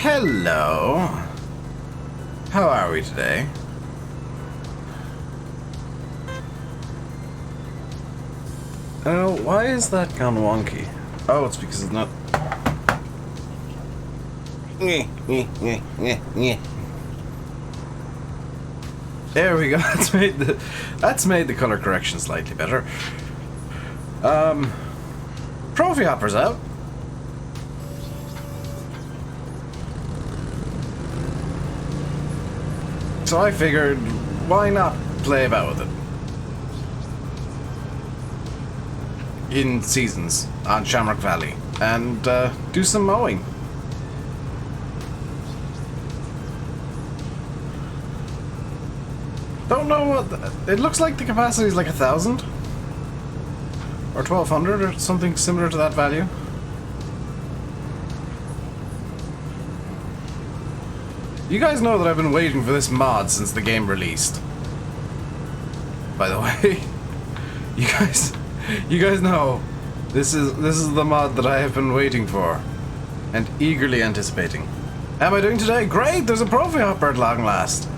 Hello. How are we today? Oh, why is that gone wonky? Oh, it's because it's not... There we go. That's made the color correction slightly better. Profihopper's out. So I figured, why not play about with it in seasons on Shamrock Valley and do some mowing. Don't know what it looks like. The capacity is like 1,000 or 1,200 or something similar to that value. You guys know that I've been waiting for this mod since the game released. By the way, you guys know this is the mod that I have been waiting for and eagerly anticipating. How am I doing today? Great! There's a Profihopper at long last.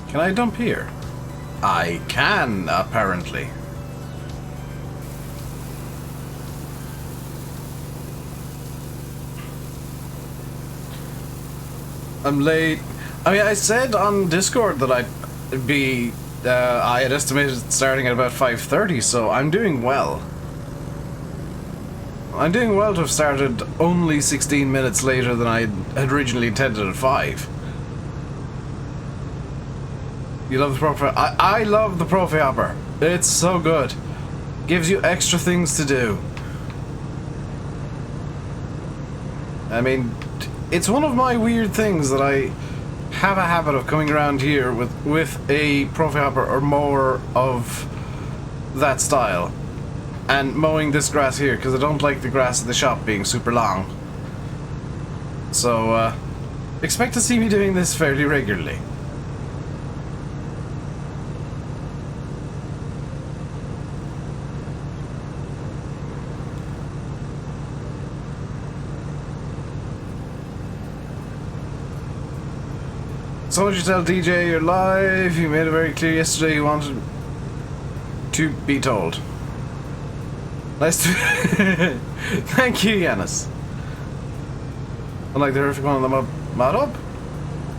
Can I dump here? I can, apparently. I'm late. I mean, I said on Discord that I had estimated starting at about 5:30, so I'm doing well. I'm doing well to have started only 16 minutes later than I had originally intended at 5. You love the Profihopper? I love the Profihopper. It's so good. Gives you extra things to do. I mean, it's one of my weird things that I have a habit of coming around here with a Profihopper or mower of that style and mowing this grass here because I don't like the grass at the shop being super long. So, expect to see me doing this fairly regularly. So would you tell DJ you're live? You made it very clear yesterday you wanted to be told. Nice to... Thank you, Yanis. Unlike the horrific one on the mod hub?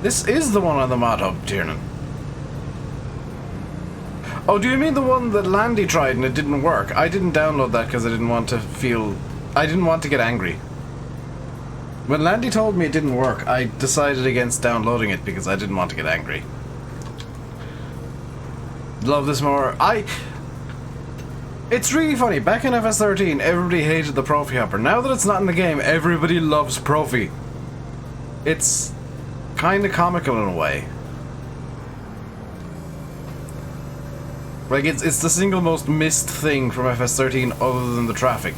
This is the one on the mod hub, Tiernan. Oh, do you mean the one that Landy tried and it didn't work? I didn't download that because I didn't want to get angry. When Landy told me it didn't work, I decided against downloading it because I didn't want to get angry. Love this more. It's really funny. Back in FS13, everybody hated the Profihopper. Now that it's not in the game, everybody loves Profi. It's kind of comical in a way. Like, it's the single most missed thing from FS13 other than the traffic.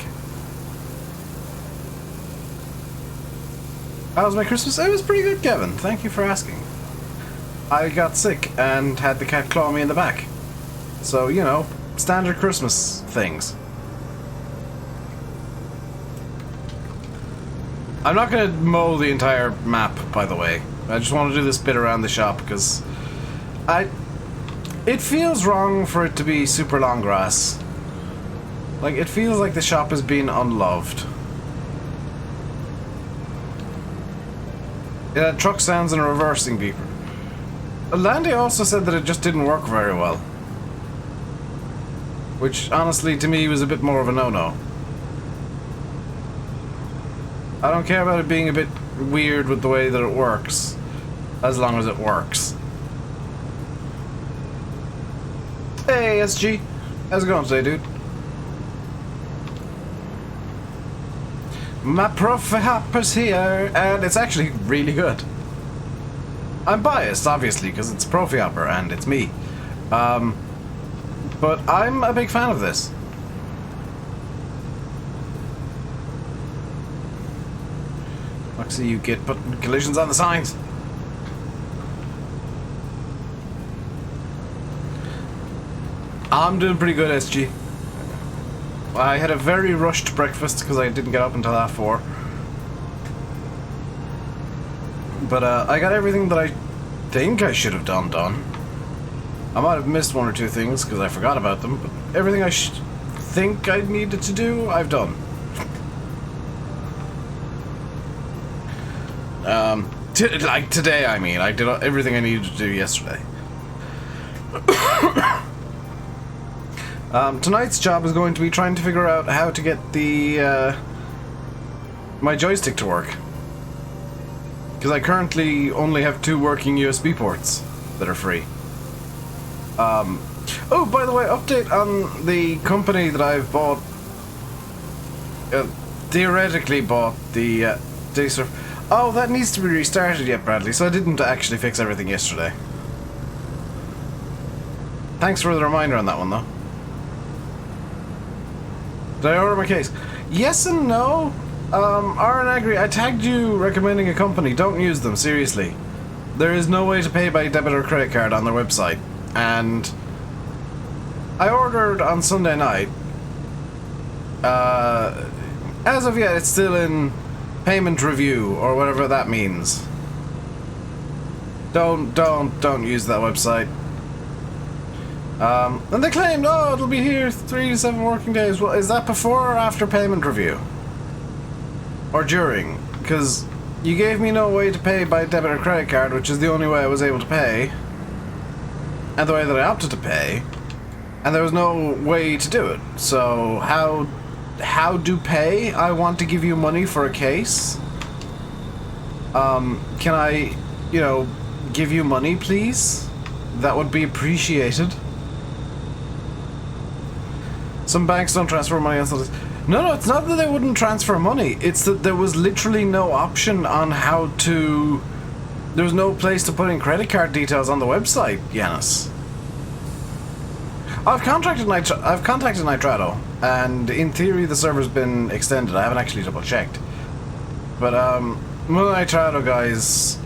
How was my Christmas? It was pretty good, Kevin. Thank you for asking. I got sick and had the cat claw me in the back. So, you know, standard Christmas things. I'm not going to mow the entire map, by the way. I just want to do this bit around the shop because it feels wrong for it to be super long grass. Like, it feels like the shop is being unloved. Yeah, truck sounds and a reversing beeper. Landy also said that it just didn't work very well. Which, honestly, to me was a bit more of a no-no. I don't care about it being a bit weird with the way that it works, as long as it works. Hey, SG. How's it going today, dude? My Profihopper's here, and it's actually really good. I'm biased, obviously, because it's Profihopper and it's me. But I'm a big fan of this. Luxy, you get putting collisions on the signs. I'm doing pretty good, SG. I had a very rushed breakfast because I didn't get up until 4:30. But I got everything that I think I should have done. I might have missed one or two things because I forgot about them, but everything I think I needed to do, I've done. Like today, I mean. I did everything I needed to do yesterday. Tonight's job is going to be trying to figure out how to get the my joystick to work. Because I currently only have 2 working USB ports that are free. Oh, by the way, update on the company that I've bought. Theoretically bought the Dacer. Oh, that needs to be restarted yet, Bradley, so I didn't actually fix everything yesterday. Thanks for the reminder on that one, though. Did I order my case? Yes and no. Aaron Agri, I tagged you recommending a company. Don't use them, seriously. There is no way to pay by debit or credit card on their website. And I ordered on Sunday night. As of yet, it's still in payment review, or whatever that means. Don't use that website. And they claimed, oh, it'll be here 3 to 7 working days. Well, is that before or after payment review? Or during? Because you gave me no way to pay by debit or credit card, which is the only way I was able to pay. And the way that I opted to pay. And there was no way to do it. So, how do pay? I want to give you money for a case. Can I, give you money, please? That would be appreciated. Some banks don't transfer money on something. No, it's not that they wouldn't transfer money. It's that there was literally no option on how to... There was no place to put in credit card details on the website, Yanis. I've contacted Nitrado, and in theory the server's been extended. I haven't actually double-checked. But, one of the Nitrado guys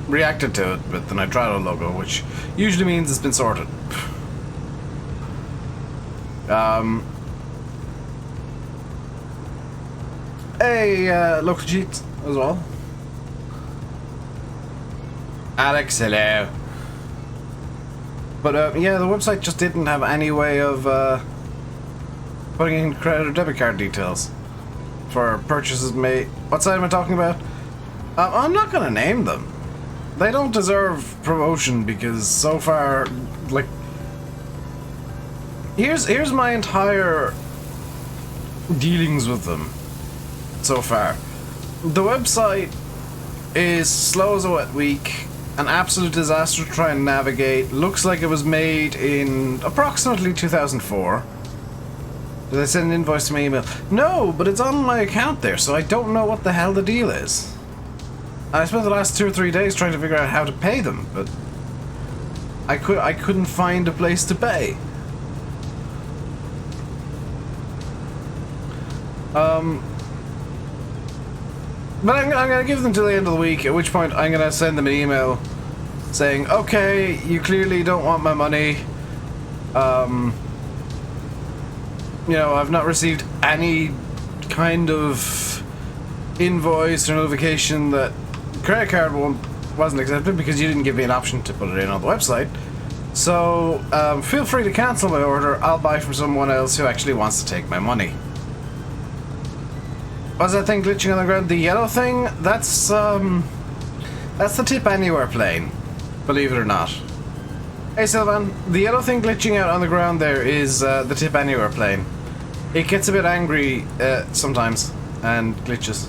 reacted to it with the Nitrado logo, which usually means it's been sorted. Local cheat as well. Alex, hello. But, yeah, the website just didn't have any way of, putting in credit or debit card details for purchases made. What site am I talking about? I'm not gonna name them. They don't deserve promotion because so far, like... Here's my entire dealings with them so far. The website is slow as a wet week, an absolute disaster to try and navigate. Looks like it was made in approximately 2004. Did I send an invoice to my email? No, but it's on my account there, so I don't know what the hell the deal is. I spent the last 2 or 3 days trying to figure out how to pay them, but I couldn't find a place to pay. But I'm gonna give them till the end of the week, at which point I'm gonna send them an email saying, okay, you clearly don't want my money. I've not received any kind of invoice or notification that credit card wasn't accepted because you didn't give me an option to put it in on the website. So, feel free to cancel my order. I'll buy from someone else who actually wants to take my money. What's that thing glitching on the ground? The yellow thing? That's the Tip Anywhere plane. Believe it or not. Hey Sylvan, the yellow thing glitching out on the ground there is the Tip Anywhere plane. It gets a bit angry sometimes and glitches.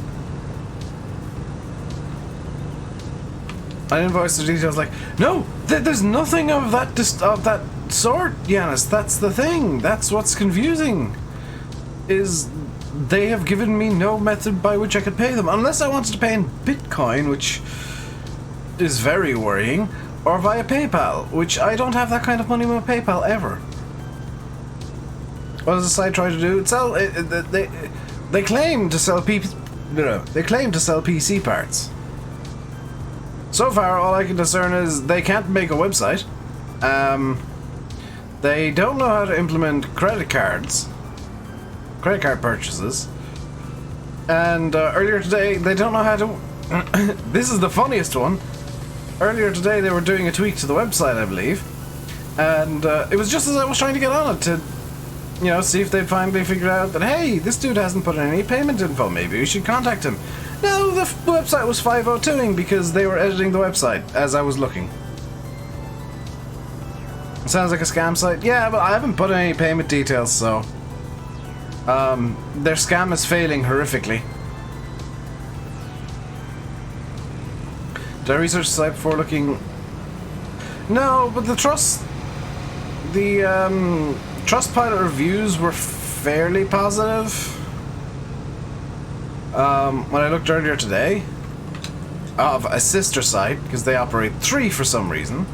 I invoiced the details like, no, there's nothing of that sort, Yanis. That's the thing. That's what's confusing. Is they have given me no method by which I could pay them, unless I wanted to pay in Bitcoin, which is very worrying, or via PayPal, which I don't have that kind of money with PayPal ever. What does the site try to do? They claim to sell PC parts. So far, all I can discern is they can't make a website. They don't know how to implement credit cards. credit card purchases. And earlier today, they don't know how to... This is the funniest one. Earlier today, they were doing a tweak to the website, I believe. And it was just as I was trying to get on it to, you know, see if they finally figured out that, hey, this dude hasn't put in any payment info. Maybe we should contact him. No, the website was 502ing because they were editing the website as I was looking. Sounds like a scam site. Yeah, but I haven't put in any payment details, so... their scam is failing horrifically. Did I research the site before looking? No, but the Trustpilot reviews were fairly positive. When I looked earlier today, of a sister site, because they operate 3 for some reason,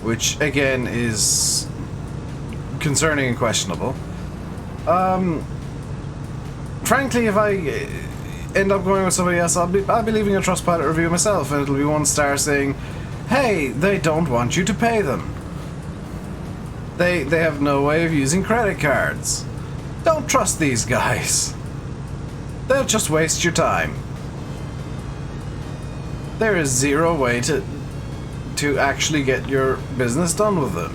which again is concerning and questionable. Frankly, if I end up going with somebody else, I'll be leaving a Trustpilot review myself, and it'll be 1 star saying, hey, they don't want you to pay them. They have no way of using credit cards. Don't trust these guys. They'll just waste your time. There is 0 way to actually get your business done with them.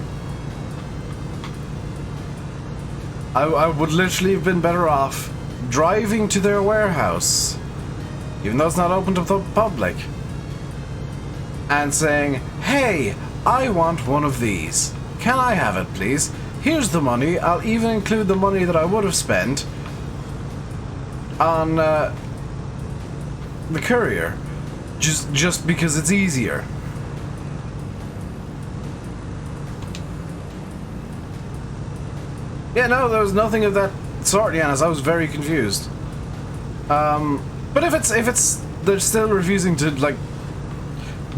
I would literally have been better off driving to their warehouse, even though it's not open to the public, and saying, hey, I want one of these. Can I have it, please? Here's the money. I'll even include the money that I would have spent on the courier, just because it's easier. Yeah, no, there was nothing of that sort, Yanis. I was very confused. But if it's they're still refusing to like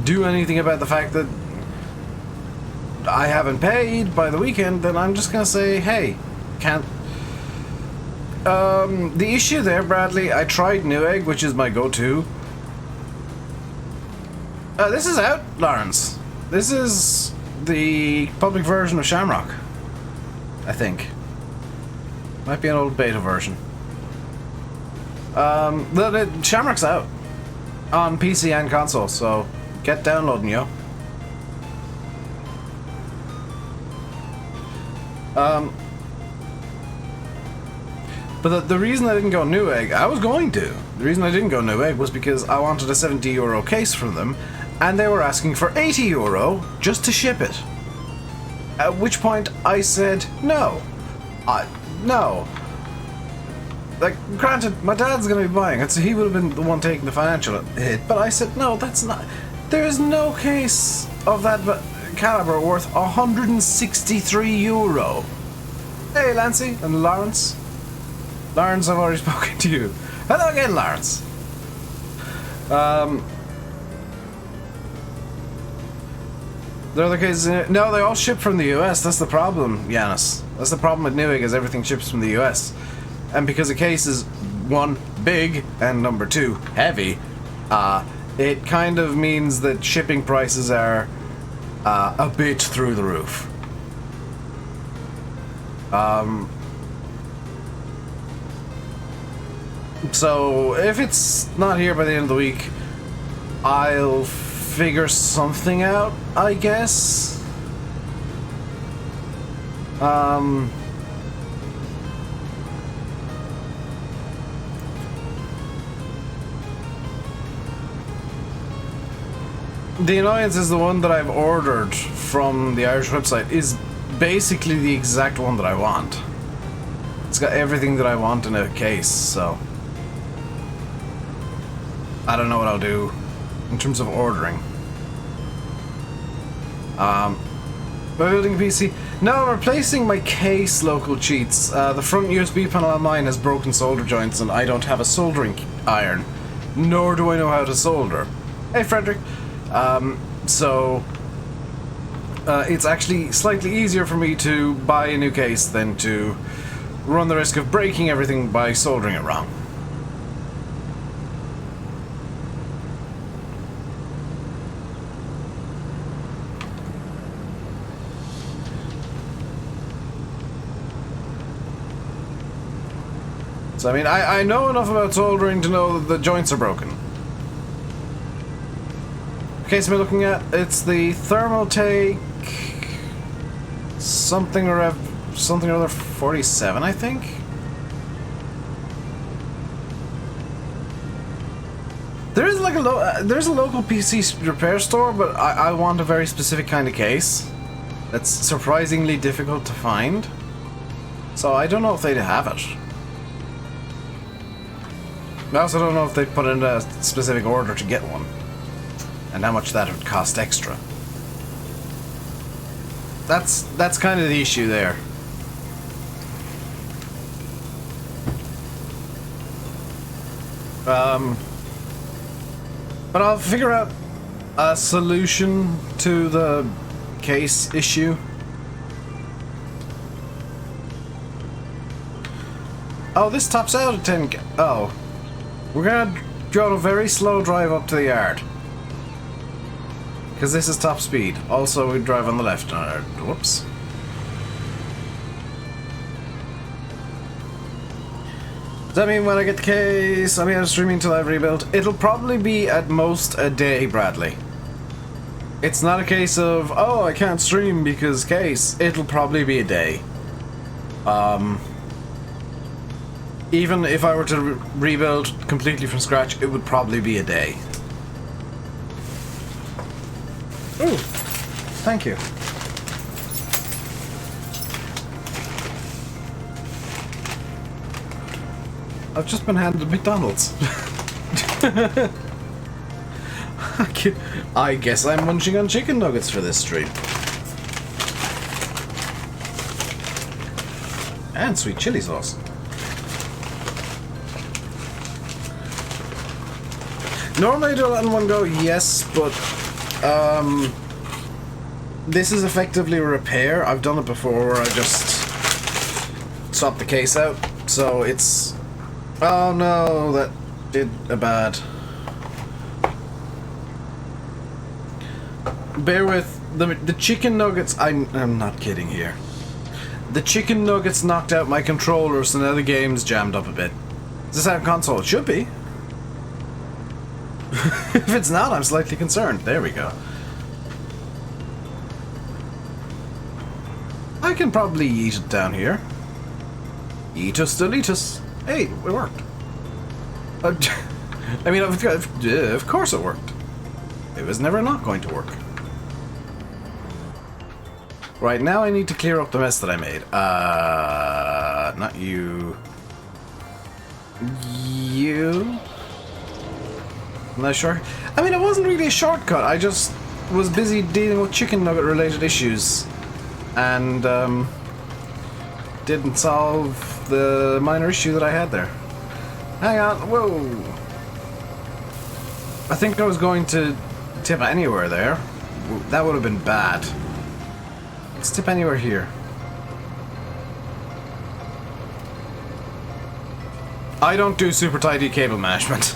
do anything about the fact that I haven't paid by the weekend, then I'm just gonna say, hey, can't. The issue there, Bradley, I tried Newegg, which is my go-to. This is out, Lawrence. This is the public version of Shamrock, I think. Might be an old beta version. Shamrock's out on PC and console, so get downloading, yo. But the reason I didn't go Newegg, I was going to. The reason I didn't go Newegg was because I wanted a €70 case from them, and they were asking for €80 just to ship it. At which point I said no. No. Like, granted, my dad's gonna be buying it, so he would have been the one taking the financial hit, but I said, no, that's not... There is no case of that caliber worth €163. Hey, Lancy and Lawrence. Lawrence, I've already spoken to you. Hello again, Lawrence. The other cases, no, they all ship from the US. That's the problem, Yanis. That's the problem with Newegg, is everything ships from the US. And because a case is 1, big, and number 2, heavy, it kind of means that shipping prices are a bit through the roof. So if it's not here by the end of the week, I'll figure something out, I guess. The annoyance is the one that I've ordered from the Irish website is basically the exact one that I want. It's got everything that I want in a case, so I don't know what I'll do in terms of ordering. Building a PC. No, I'm replacing my case, local cheats. The front USB panel on mine has broken solder joints and I don't have a soldering iron. Nor do I know how to solder. Hey, Frederick. It's actually slightly easier for me to buy a new case than to run the risk of breaking everything by soldering it wrong. So I mean, I know enough about soldering to know that the joints are broken. The case I'm looking at, it's the Thermotake something or other 47, I think. There is like there's a local PC repair store, but I want a very specific kind of case that's surprisingly difficult to find. So I don't know if they'd have it. I also don't know if they'd put in a specific order to get one, and how much that would cost extra. That's kind of the issue there. But I'll figure out a solution to the case issue. Oh, this tops out at 10. Oh, we're gonna go on a very slow drive up to the yard. Because this is top speed. Also, we drive on the left. Whoops. Does that mean when I get the case, I'll be out of streaming until I've rebuilt? It'll probably be at most a day, Bradley. It's not a case of, oh, I can't stream because case. It'll probably be a day. Even if I were to rebuild completely from scratch, it would probably be a day. Ooh, thank you. I've just been handed McDonald's. I guess I'm munching on chicken nuggets for this stream. And sweet chili sauce. Normally I do that in one go, yes, but this is effectively a repair. I've done it before where I just swap the case out, so it's... Oh no, that did a bad. Bear with the chicken nuggets. I'm not kidding here. The chicken nuggets knocked out my controller, so now the game's jammed up a bit. Is this out of console? It should be. If it's not, I'm slightly concerned. There we go. I can probably eat it down here. Eatus deletus. Hey, it worked. I mean, of course it worked. It was never not going to work. Right, now I need to clear up the mess that I made. Not you. You? I'm not sure. I mean, it wasn't really a shortcut. I just was busy dealing with chicken nugget related issues. And, didn't solve the minor issue that I had there. Hang on, whoa. I think I was going to tip anywhere there. That would have been bad. Let's tip anywhere here. I don't do super tidy cable management.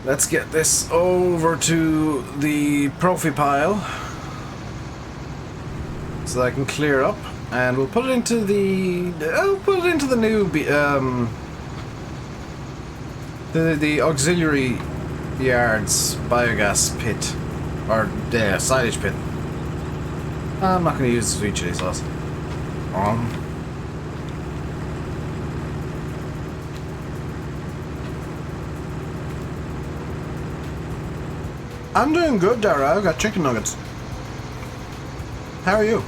Let's get this over to the Profi pile so that I can clear up, and we'll put it into the new the auxiliary yards biogas pit, or silage pit. I'm not going to use the sweet chili sauce. I'm doing good, Dara. I got chicken nuggets. How are you?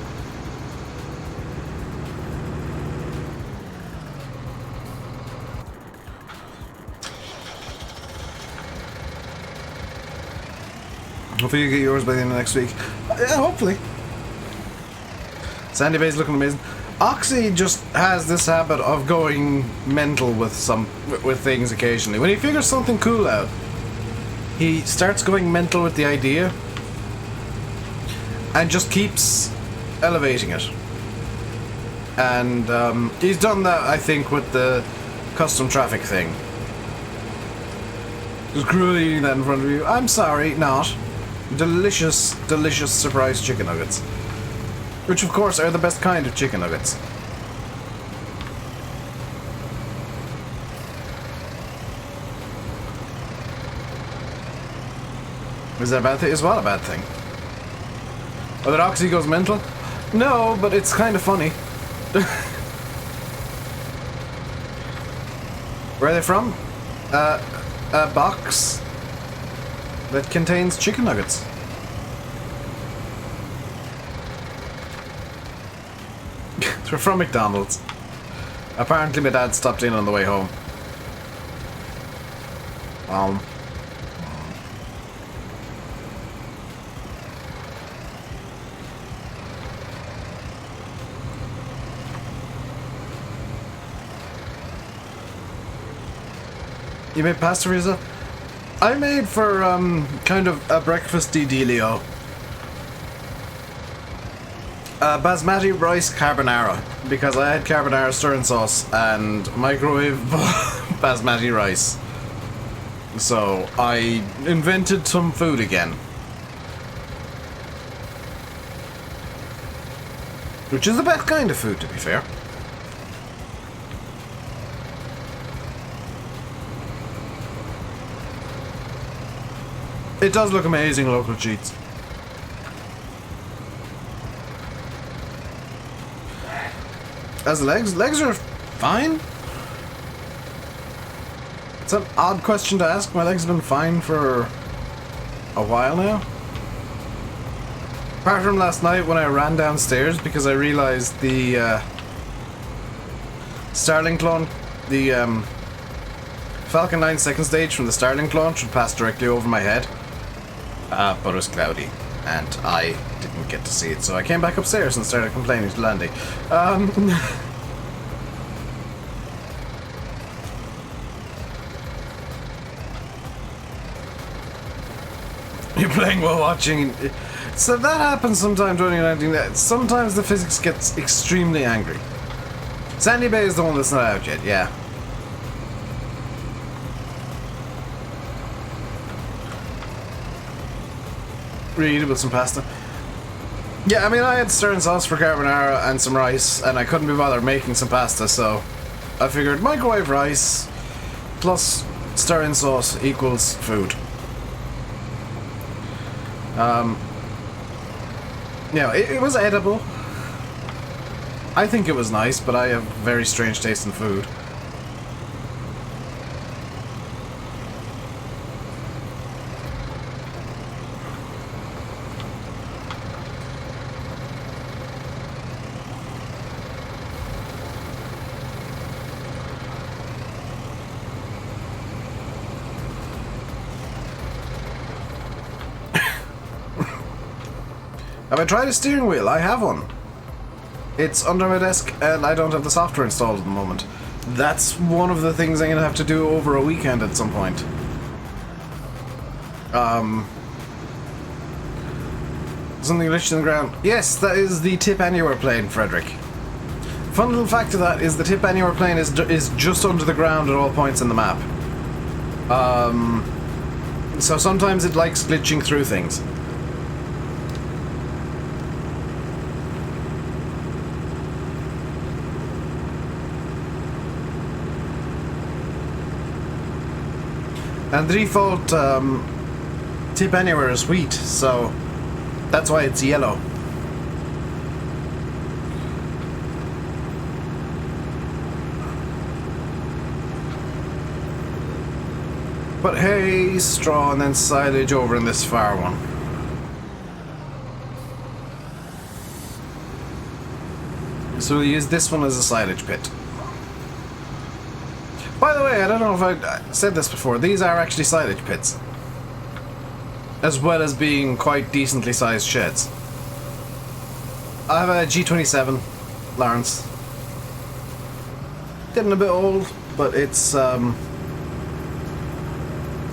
Hopefully you get yours by the end of next week. Yeah, hopefully. Sandy Bay's looking amazing. Oxy just has this habit of going mental with things occasionally. When he figures something cool out, he starts going mental with the idea and just keeps elevating it. And he's done that, I think, with the custom traffic thing. Just cruelly eating that in front of you. I'm sorry, not. Delicious, delicious surprise chicken nuggets. Which, of course, are the best kind of chicken nuggets. Is that a bad thing? Is what a bad thing? Oh, that Oxy goes mental? No, but it's kind of funny. Where are they from? A box that contains chicken nuggets. They're from McDonald's. Apparently my dad stopped in on the way home. You made pasta for yourself? I made for, kind of a breakfasty dealio. Basmati rice carbonara. Because I had carbonara stirring sauce and microwave basmati rice. So, I invented some food again. Which is the best kind of food, to be fair. It does look amazing, local cheats. As legs? Legs are fine? It's an odd question to ask. My legs have been fine for a while now. Apart from last night when I ran downstairs because I realized the Starlink launch, the Falcon 9 second stage from the Starlink launch would pass directly over my head. But it was cloudy, and I didn't get to see it, so I came back upstairs and started complaining to Landy. You're playing while watching. So that happens sometimes when you're doing that. Sometimes the physics gets extremely angry. Sandy Bay is the one that's not out yet, yeah. Read with some pasta. Yeah, I mean, I had stirring sauce for carbonara and some rice, and I couldn't be bothered making some pasta, so I figured microwave rice plus stirring sauce equals food. Yeah, it was edible. I think it was nice, but I have very strange taste in food. Have I tried a steering wheel? I have one. It's under my desk and I don't have the software installed at the moment. That's one of the things I'm going to have to do over a weekend at some point. Something glitched in the ground. Yes, that is the Tip Anywhere plane, Frederick. Fun little fact of that is the Tip Anywhere plane is just under the ground at all points in the map. So sometimes it likes glitching through things. And the default Tip Anywhere is wheat, so that's why it's yellow. But hay, straw, and then silage over in this far one. So we'll use this one as a silage pit. By the way, I don't know if I said this before, these are actually silage pits. As well as being quite decently sized sheds. I have a G27, Lawrence. Getting a bit old, but it's, yeah,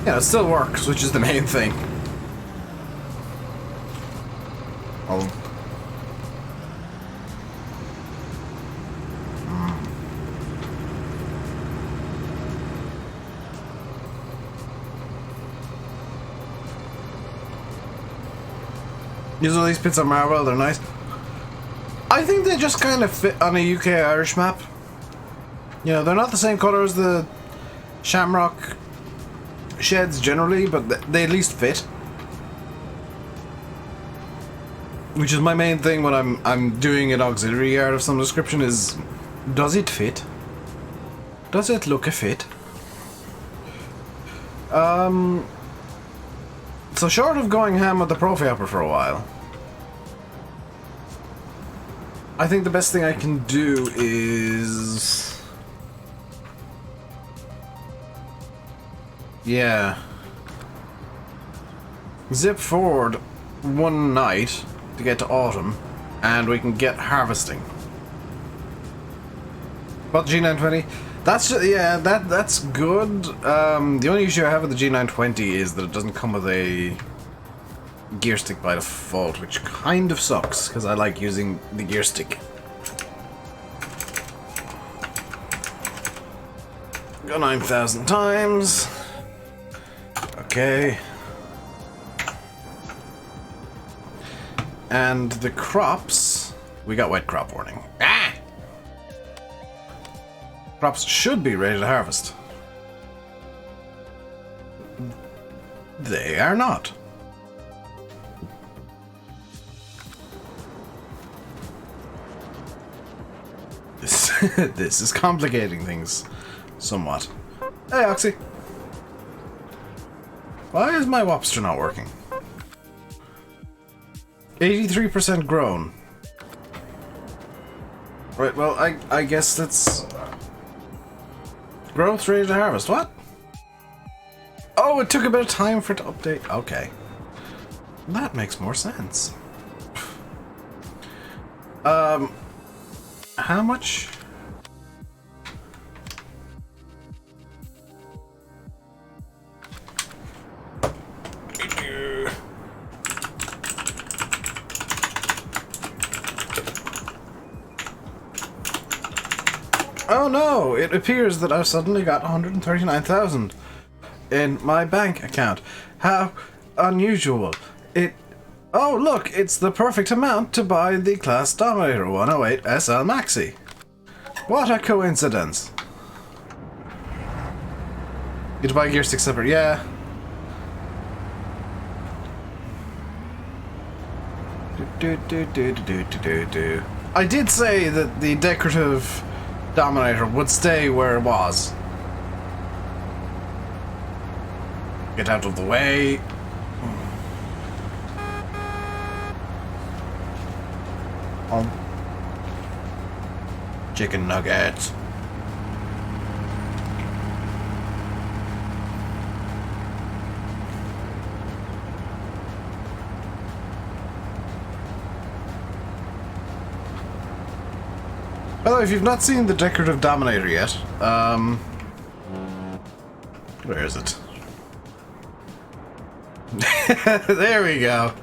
it still works, which is the main thing. Usually these pits are marble, they're nice. I think they just kind of fit on a UK-Irish map. You know, they're not the same colour as the Shamrock sheds generally, but they at least fit. Which is my main thing when I'm doing an auxiliary yard of some description is, does it fit? Does it look a fit? So short of going ham with the Profihopper for a while, I think the best thing I can do is... yeah. Zip forward one night to get to autumn, and we can get harvesting. But G920, that's yeah, that's good. The only issue I have with the G920 is that it doesn't come with a gear stick by default, which kind of sucks because I like using the gear stick. Go 9,000 times. Okay. And the crops, we got wet crop warning. Ah! Crops should be ready to harvest. They are not. This is complicating things somewhat. Hey, Oxy. Why is my Wopster not working? 83% grown. Right, well, I guess that's... growth ready to harvest. What? Oh, it took a bit of time for it to update. Okay. That makes more sense. How much? Oh no! It appears that I've suddenly got 139,000 in my bank account. How unusual. Oh look, it's the perfect amount to buy the Class Dominator 108 SL Maxi. What a coincidence. You to buy gear stick separate, yeah. I did say that the decorative Dominator would stay where it was. Get out of the way. Chicken nuggets. By the way, if you've not seen the decorative Dominator yet, where is it? There we go.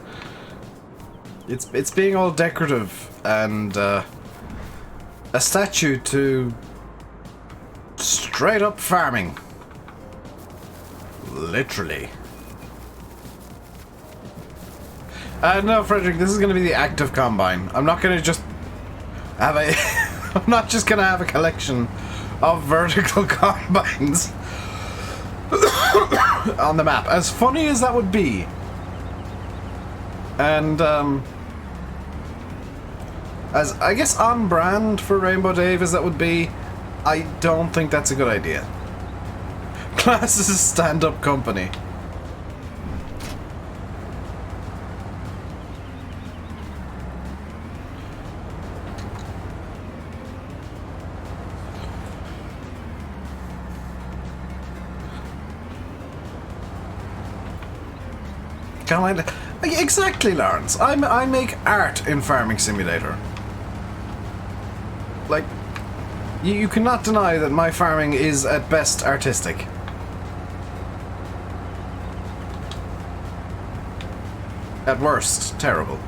It's being all decorative and a statue to straight up farming. Literally. No, Frederick, this is going to be the active combine. I'm not going to just have a... I'm not just going to have a collection of vertical combines on the map. As funny as that would be. And, as I guess on brand for Rainbow Dave as that would be, I don't think that's a good idea. Class is a stand-up company. Can I... Exactly, Lawrence. I make art in Farming Simulator. Like, you cannot deny that my farming is at best artistic. At worst, terrible.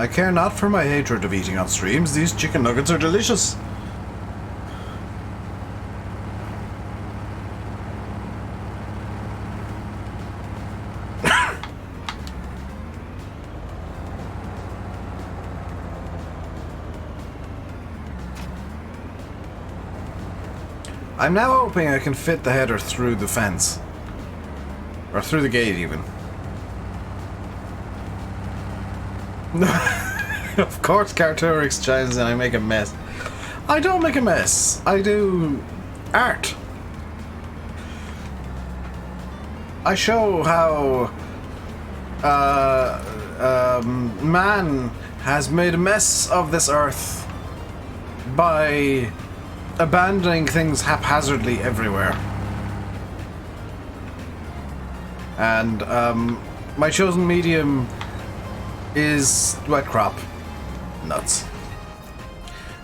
I care not for my hatred of eating on streams. These chicken nuggets are delicious. I'm now hoping I can fit the header through the fence. Or through the gate, even. Of course Carturix chimes in, I make a mess. I don't make a mess. I do art. I show how man has made a mess of this earth by abandoning things haphazardly everywhere. And my chosen medium is wet crop. Nuts.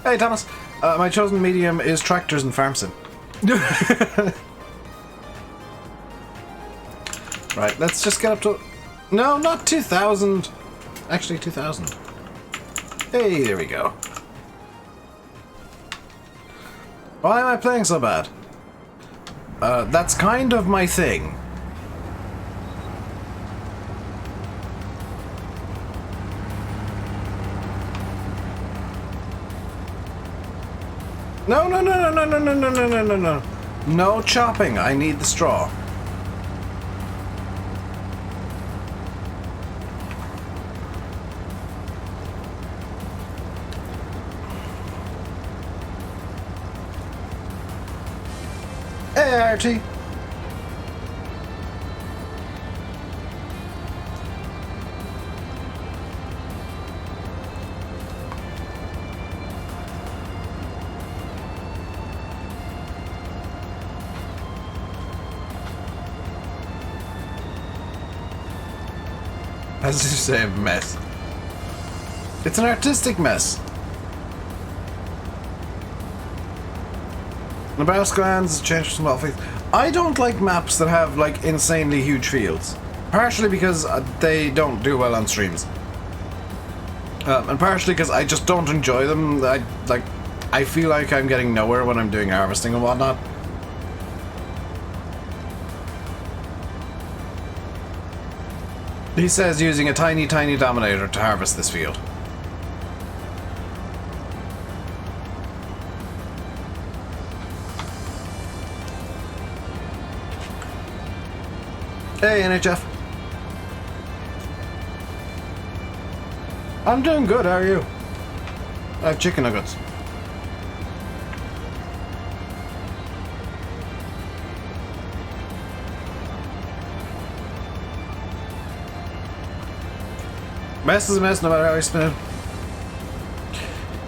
Hey Thomas, my chosen medium is tractors and farm sim. Right, let's just get up to... No, not 2000. Actually 2000. Hey, there we go. Why am I playing so bad? That's kind of my thing. No, no, no, no, no, no, no, no, no, no, no. No chopping. I need the straw. Hey, Archie. As you say, a mess. It's an artistic mess. Nebraska lands change from small fields. I don't like maps that have like insanely huge fields. Partially because they don't do well on streams. And partially because I just don't enjoy them. I feel like I'm getting nowhere when I'm doing harvesting and whatnot. He says using a tiny dominator to harvest this field. Hey, NHF. I'm doing good, how are you? I have chicken nuggets. Mess is a mess no matter how you spin it.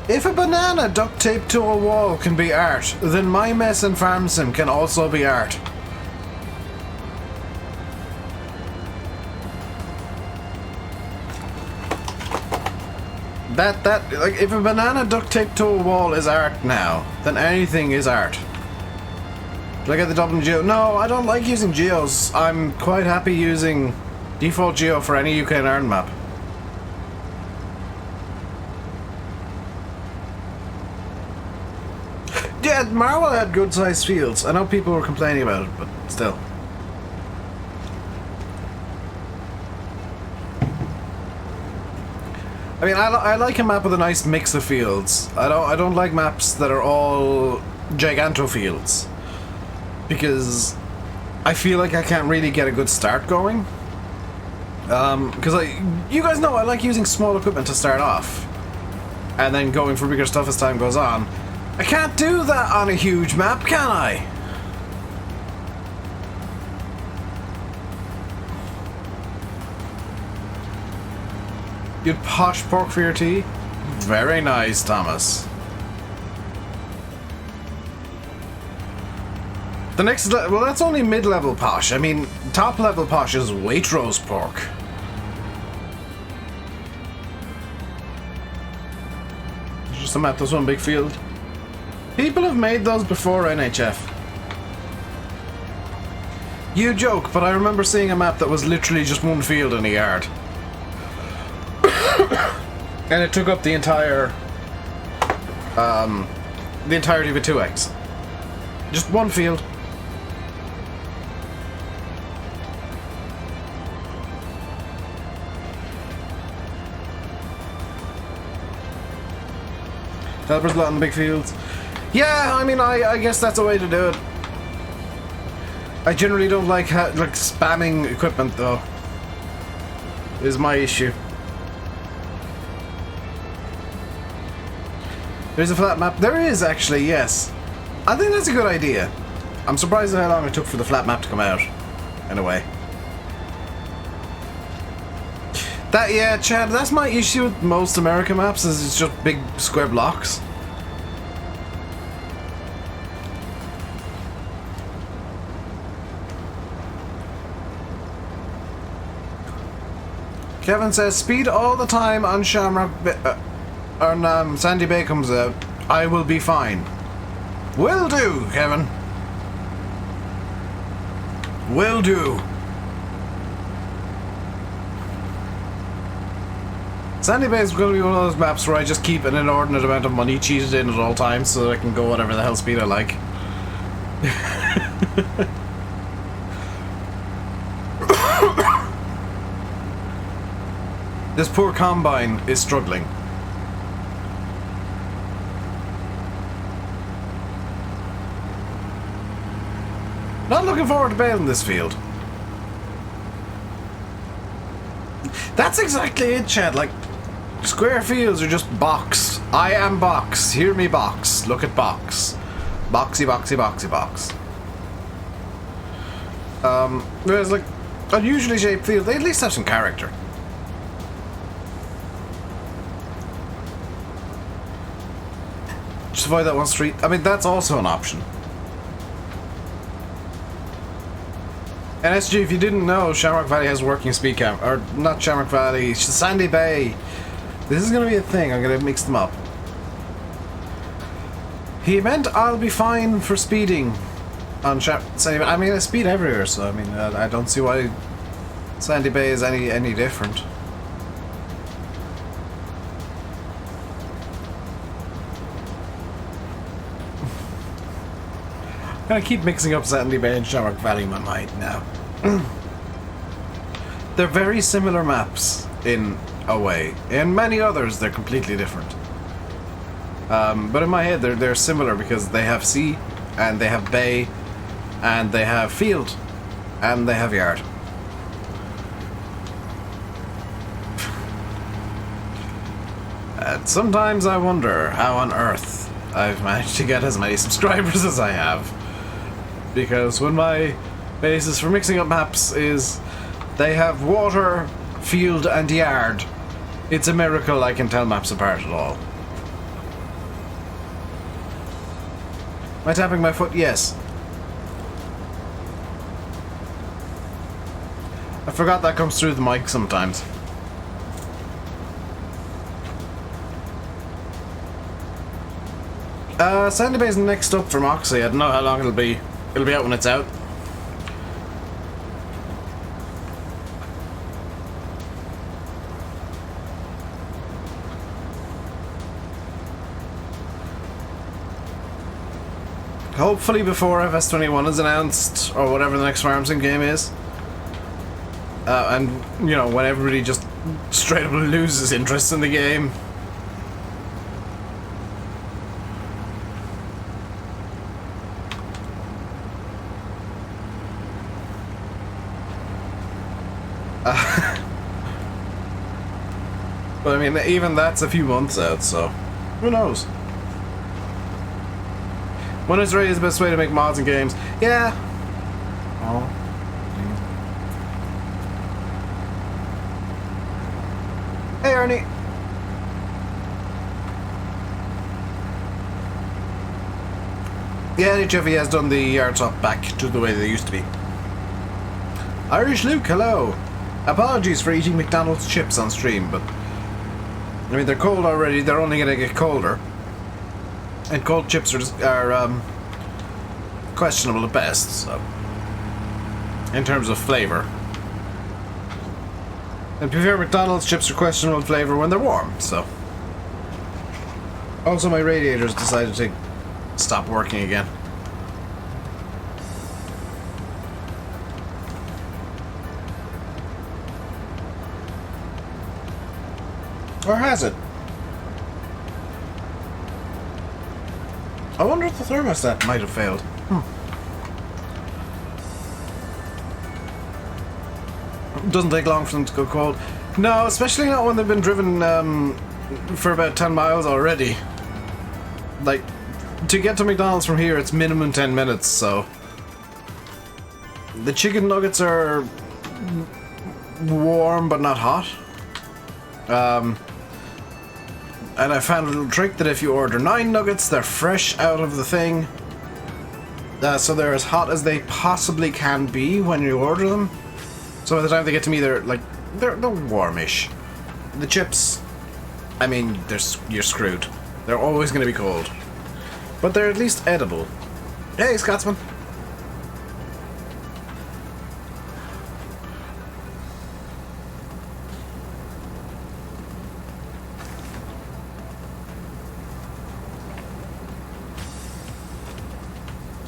If a banana duct taped to a wall can be art, then my mess in Farm Sim can also be art. Like, if a banana duct taped to a wall is art now, then anything is art. Did I get the Dublin Geo? No, I don't like using geos. I'm quite happy using default geo for any UK and Ireland map. Yeah, Marvel had good sized fields. I know people were complaining about it, but still. I mean, I like a map with a nice mix of fields. I don't like maps that are all giganto fields, because I feel like I can't really get a good start going. Because you guys know I like using small equipment to start off, and then going for bigger stuff as time goes on. I can't do that on a huge map, can I? You'd posh pork for your tea? Very nice, Thomas. The next well, that's only mid-level posh. I mean, top-level posh is Waitrose pork. Just a map, there's one big field. People have made those before, NHF. You joke, but I remember seeing a map that was literally just one field in a yard. And it took up the entire, the entirety of a 2x. Just one field. Developers a lot in the big fields. Yeah, I mean, I guess that's a way to do it. I generally don't like spamming equipment, though. Is my issue. There's a flat map. There is, actually, yes. I think that's a good idea. I'm surprised at how long it took for the flat map to come out, in a way. That, yeah, Chad, that's my issue with most American maps, is it's just big square blocks. Kevin says, speed all the time on Shamrock, Sandy Bay comes out. I will be fine. Will do, Kevin. Will do. Sandy Bay is going to be one of those maps where I just keep an inordinate amount of money cheated in at all times so that I can go whatever the hell speed I like. This poor combine is struggling. Not looking forward to bailing this field. That's exactly it, Chad. Like, square fields are just box. I am box. Hear me, box. Look at box. Boxy, boxy, boxy, box. Whereas, like, unusually shaped fields, they at least have some character. Just avoid that one street. I mean, that's also an option. And SG, if you didn't know, Shamrock Valley has working speed camp. Or, not Shamrock Valley, Sandy Bay. This is going to be a thing. I'm going to mix them up. He meant I'll be fine for speeding on Sandy Bay. I mean, I speed everywhere, so I mean, I don't see why Sandy Bay is any different. I'm gonna keep mixing up Sandy Bay and Shamrock Valley in my mind now. They're very similar maps in a way. In many others, they're completely different. But in my head, they're similar because they have sea, and they have bay, and they have field, and they have yard. And sometimes I wonder how on earth I've managed to get as many subscribers as I have. Because when my basis for mixing up maps is they have water, field, and yard, it's a miracle I can tell maps apart at all. Am I tapping my foot? Yes. I forgot that comes through the mic sometimes. Sandy Bay's next up for Moxie. I don't know how long it'll be. It'll be out when it's out. Hopefully before FS21 is announced, or whatever the next Farm Sim game is. And, you know, when everybody just straight up loses interest in the game. But I mean, even that's a few months out, so who knows? When it's ready is the best way to make mods and games. Yeah. Oh. Hey, Ernie. Yeah, HFE has done the yard top back to the way they used to be. Irish Luke, hello. Apologies for eating McDonald's chips on stream, but I mean, they're cold already, they're only gonna get colder. And cold chips are questionable at best, so. In terms of flavor. And to be fair, McDonald's chips are questionable flavor when they're warm, so. Also, my radiators decided to stop working again. Or has it? I wonder if the thermostat might have failed. Doesn't take long for them to go cold. No, especially not when they've been driven for about 10 miles already. Like, to get to McDonald's from here, it's minimum 10 minutes, so... The chicken nuggets are warm but not hot. And I found a little trick that if you order 9 nuggets, they're fresh out of the thing. So they're as hot as they possibly can be when you order them. So by the time they get to me, they're like, they're warmish. The chips, I mean, you're screwed. They're always going to be cold. But they're at least edible. Hey, Scotsman.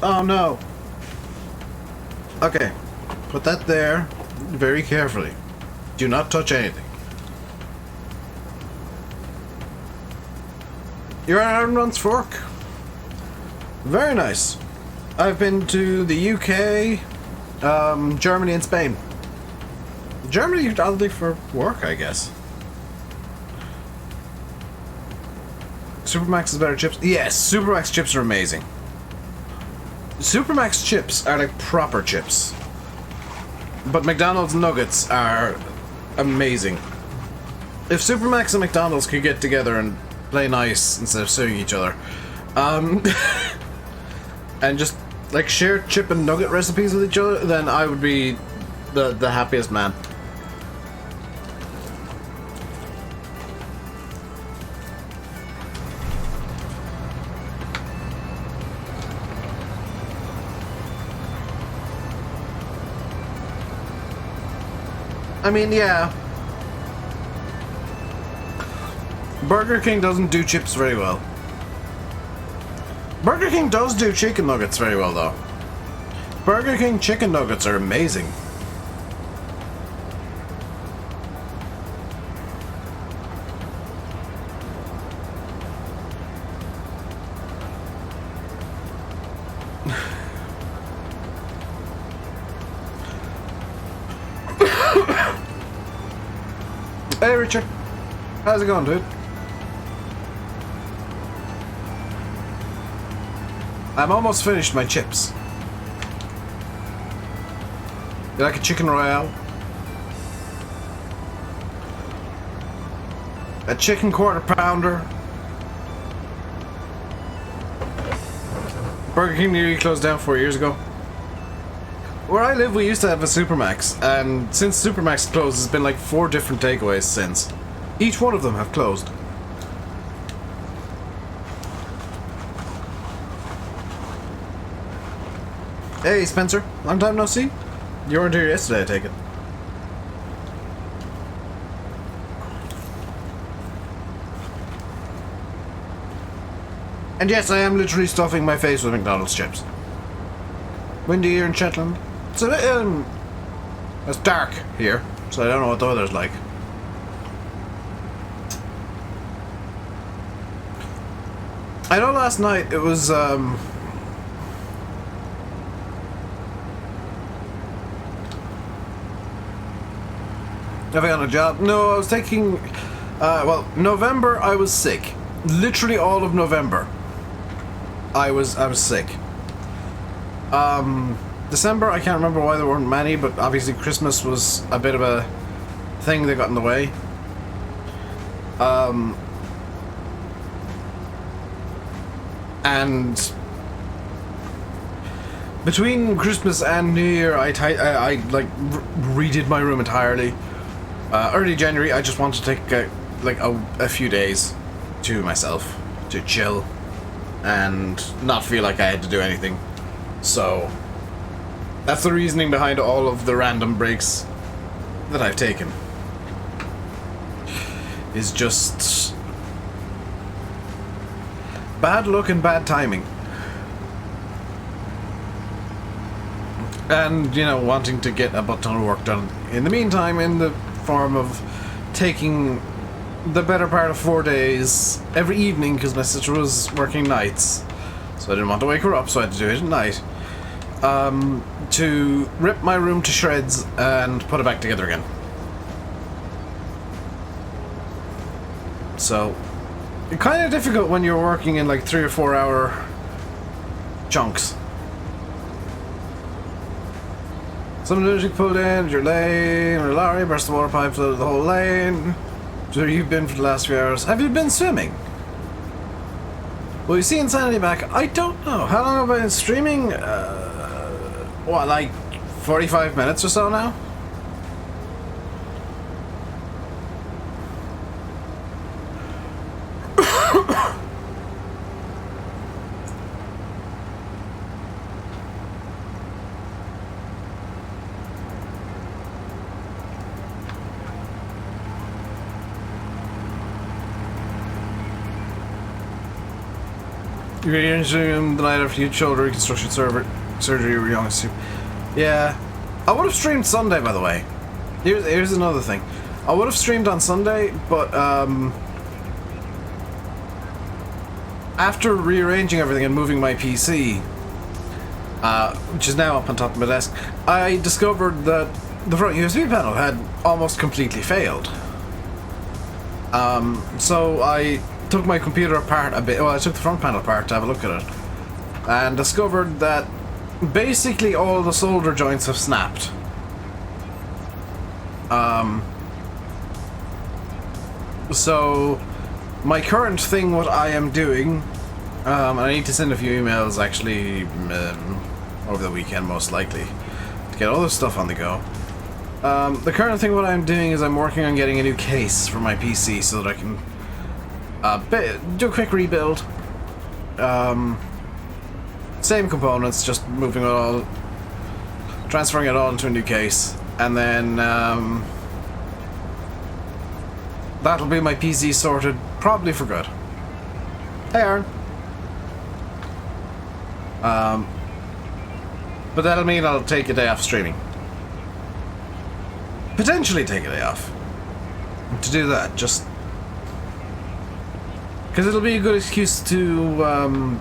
Oh no. Okay, put that there very carefully. Do not touch anything. You're at Iron Run's Fork? Very nice. I've been to the UK, Germany and Spain. Germany, oddly, for work, I guess. Supermax's better chips? Yes, Supermax chips are amazing. Supermax chips are like proper chips. But McDonald's nuggets are amazing. If Supermax and McDonald's could get together and play nice instead of suing each other, and just like share chip and nugget recipes with each other, then I would be the happiest man. I mean, yeah. Burger King doesn't do chips very well. Burger King does do chicken nuggets very well, though. Burger King chicken nuggets are amazing. Hey Richard, how's it going, dude? I'm almost finished my chips. You like a chicken royale? A chicken quarter pounder? Burger King nearly closed down 4 years ago. Where I live, we used to have a Supermax, and since Supermax closed, there's been like 4 different takeaways since. Each one of them have closed. Hey, Spencer. Long time no see. You weren't here yesterday, I take it. And yes, I am literally stuffing my face with McDonald's chips. Windy here in Shetland. It's a bit, it's dark here, so I don't know what the weather's like. I know last night it was, having on a job. No, I was taking, well, November I was sick. Literally all of November. I was sick. December, I can't remember why there weren't many, but obviously Christmas was a bit of a thing that got in the way. And between Christmas and New Year, I like redid my room entirely. Early January, I just wanted to take like a few days to myself to chill and not feel like I had to do anything. So that's the reasoning behind all of the random breaks that I've taken. Is just bad luck and bad timing. And, you know, wanting to get a butt ton of work done in the meantime, in the form of taking the better part of 4 days every evening, because my sister was working nights, so I didn't want to wake her up, so I had to do it at night, to rip my room to shreds and put it back together again. So, kind of difficult when you're working in like 3 or 4 hour chunks. Some lunatic pulled in your lane, or a lorry burst the water pipe, flooded the whole lane. Where you've been for the last few hours. Have you been swimming? Will you see Insanity back? I don't know. How long have I been streaming? What, like 45 minutes or so now? You're injuring the night after you had shoulder reconstruction surgery you were young. Yeah. I would have streamed Sunday, by the way. Here's another thing. I would have streamed on Sunday, but after rearranging everything and moving my PC, which is now up on top of my desk, I discovered that the front USB panel had almost completely failed. So I took my computer apart a bit. Well, I took the front panel apart to have a look at it, and discovered that basically all the solder joints have snapped. So my current thing, what I am doing, and I need to send a few emails actually over the weekend most likely to get all this stuff on the go. The current thing what I'm doing is I'm working on getting a new case for my PC so that I can do a quick rebuild. Same components, just moving it all, transferring it all into a new case, and then that'll be my PC sorted, probably for good. Hey, Aaron. But that'll mean I'll take a day off streaming. Potentially take a day off to do that, just because it'll be a good excuse to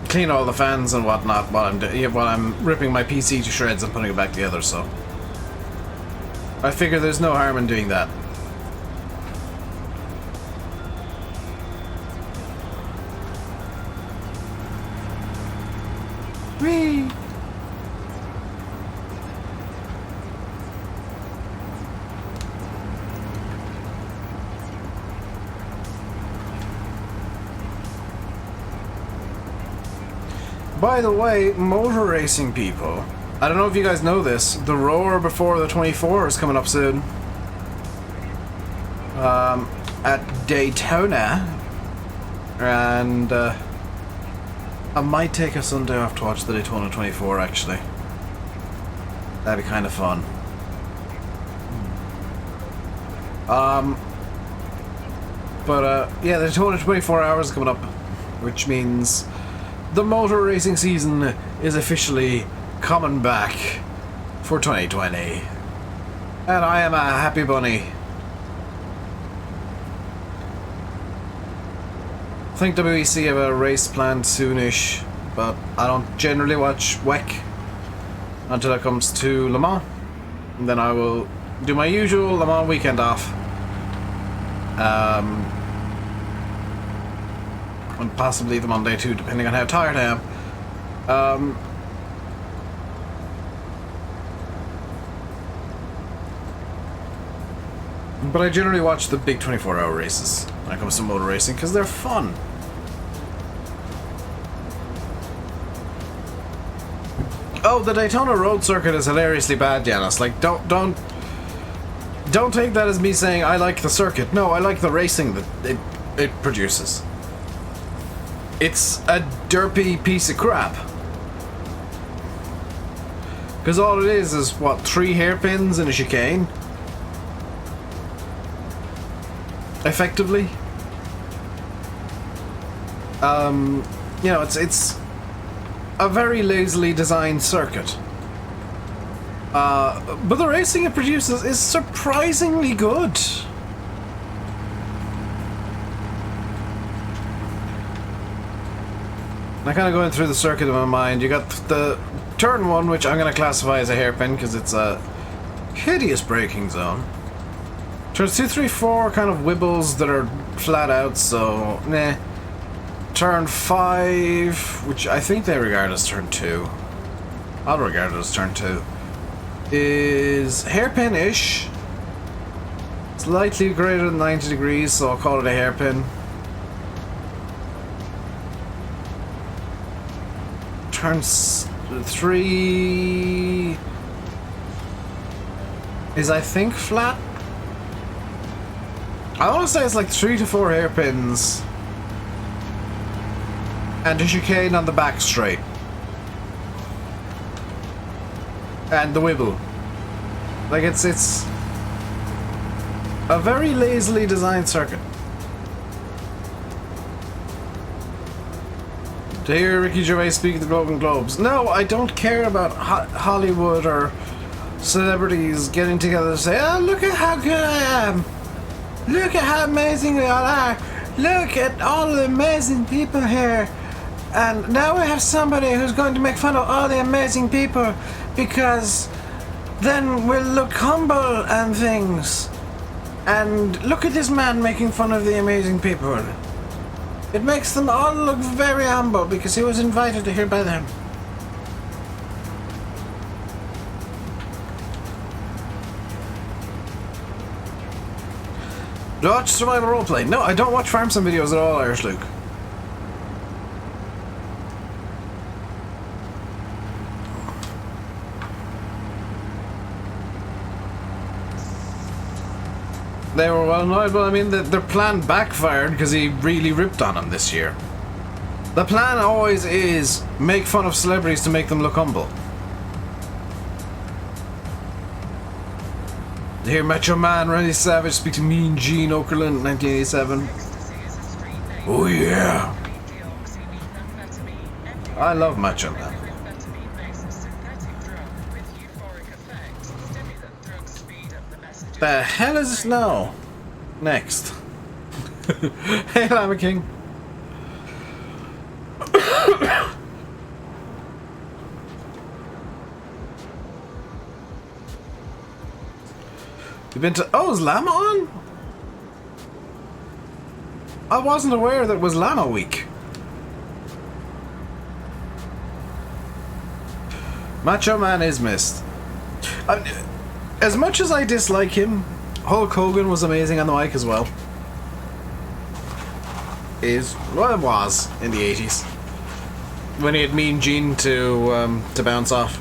clean all the fans and whatnot while I'm ripping my PC to shreds and putting it back together. So I figure there's no harm in doing that. Whee! By the way, motor racing people, I don't know if you guys know this, the Roar before the 24 is coming up soon. At Daytona. And I might take a Sunday off to watch the Daytona 24 actually. That'd be kind of fun. Yeah, the Daytona 24 hours is coming up, which means the motor racing season is officially coming back for 2020. And I am a happy bunny. I think WEC have a race planned soonish, but I don't generally watch WEC until it comes to Le Mans. And then I will do my usual Le Mans weekend off. And possibly the Monday too, depending on how tired I am. But I generally watch the big 24-hour races when it comes to motor racing because they're fun. Oh, the Daytona Road Circuit is hilariously bad, Janice. Like, don't take that as me saying I like the circuit. No, I like the racing that it produces. It's a derpy piece of crap. Because all it is what, 3 hairpins and a chicane? effectively. You know, it's a very lazily designed circuit. But the racing it produces is surprisingly good. Now, kind of going through the circuit in my mind, you got the turn 1, which I'm going to classify as a hairpin because it's a hideous braking zone. Turns 2, 3, 4 kind of wibbles that are flat out, so nah. Turn 5, which I think they regard as turn 2. I'll regard it as turn 2. Is hairpin-ish. Slightly greater than 90 degrees, so I'll call it a hairpin. Turn 3 is, I think, flat. I want to say it's like 3 to 4 hairpins and a chicane on the back straight. And the wibble. Like, it's a very lazily designed circuit. To hear Ricky Gervais speak at the Golden Globes. No, I don't care about Hollywood or celebrities getting together to say, oh, look at how good I am. Look at how amazing we all are. Look at all the amazing people here. And now we have somebody who's going to make fun of all the amazing people because then we'll look humble and things. And look at this man making fun of the amazing people. It makes them all look very humble because he was invited to here by them. Do you watch survival roleplay? No, I don't watch farm sim videos at all, Irish Luke. They were well annoyed, but I mean, their plan backfired because he really ripped on him this year. The plan always is make fun of celebrities to make them look humble. You hear Macho Man Randy Savage speak to Mean Gene Okerlund in 1987. Oh yeah! I love Macho Man. The hell is this now? Next. Hey, Lama King. You've been to... Oh, is Llama on? I wasn't aware that it was Llama Week. Macho Man is missed. As much as I dislike him, Hulk Hogan was amazing on the mic as well. Well, it was in the 80s. When he had Mean Gene to bounce off.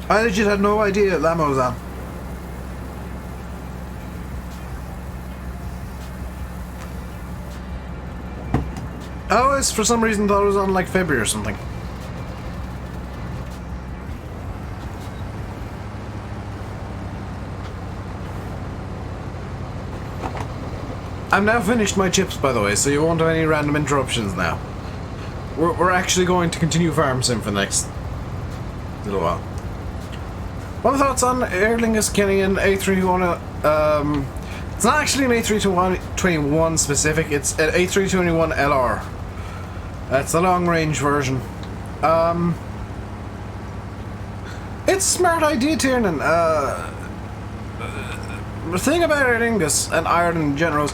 I legit had no idea Llama was on. I always, for some reason, thought it was on like February or something. I'm now finished my chips, by the way, so you won't have any random interruptions now. We're actually going to continue Farm Sim for the next little while. What are the thoughts on Aer Lingus getting an A321? It's not actually an A321 specific, it's an A321 LR. That's the long range version. It's a smart idea, Tiernan. The thing about Aer Lingus and Ireland in general is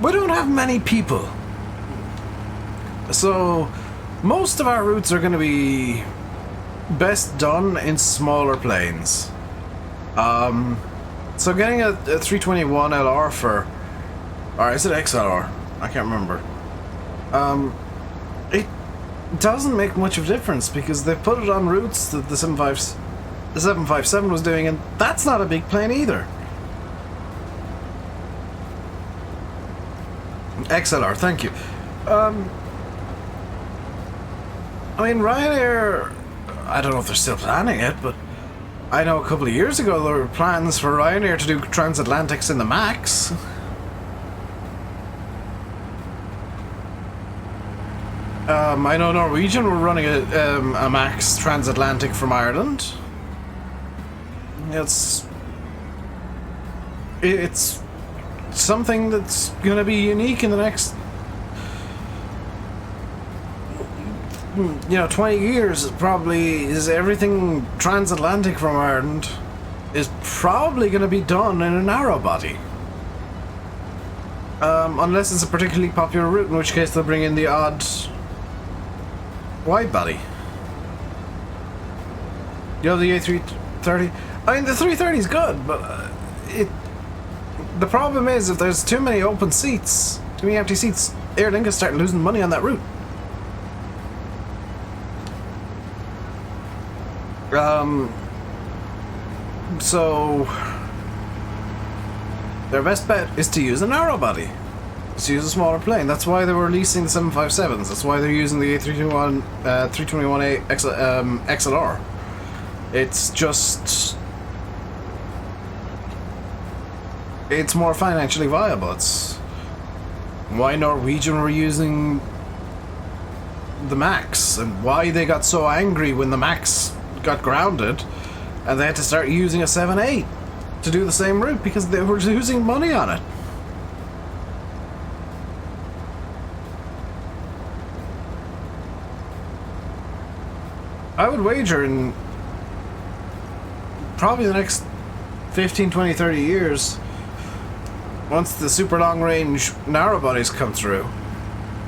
we don't have many people. So most of our routes are going to be best done in smaller planes. So getting a 321 LR for, or is it XLR? I can't remember. It doesn't make much of a difference because they put it on routes that the 757 was doing, and that's not a big plane either. XLR, thank you. I mean, Ryanair, I don't know if they're still planning it, but I know a couple of years ago there were plans for Ryanair to do transatlantics in the MAX. I know Norwegian were running a MAX transatlantic from Ireland. It's something that's going to be unique in the next, 20 years. Probably is everything transatlantic from Ireland is probably going to be done in a narrow body. Unless it's a particularly popular route, in which case they'll bring in the odd wide body. The A330. I mean, the 330 is good, but the problem is if there's too many open seats, too many empty seats, Aer Lingus start losing money on that route. So their best bet is to use a narrow body. To use a smaller plane. That's why they were leasing the 757s. That's why they're using the A321, 321A XLR. It's just... it's more financially viable. It's why Norwegian were using the MAX, and why they got so angry when the MAX got grounded and they had to start using a 7.8 to do the same route, because they were losing money on it. I would wager in probably the next 15, 20, 30 years, once the super long range narrow bodies come through,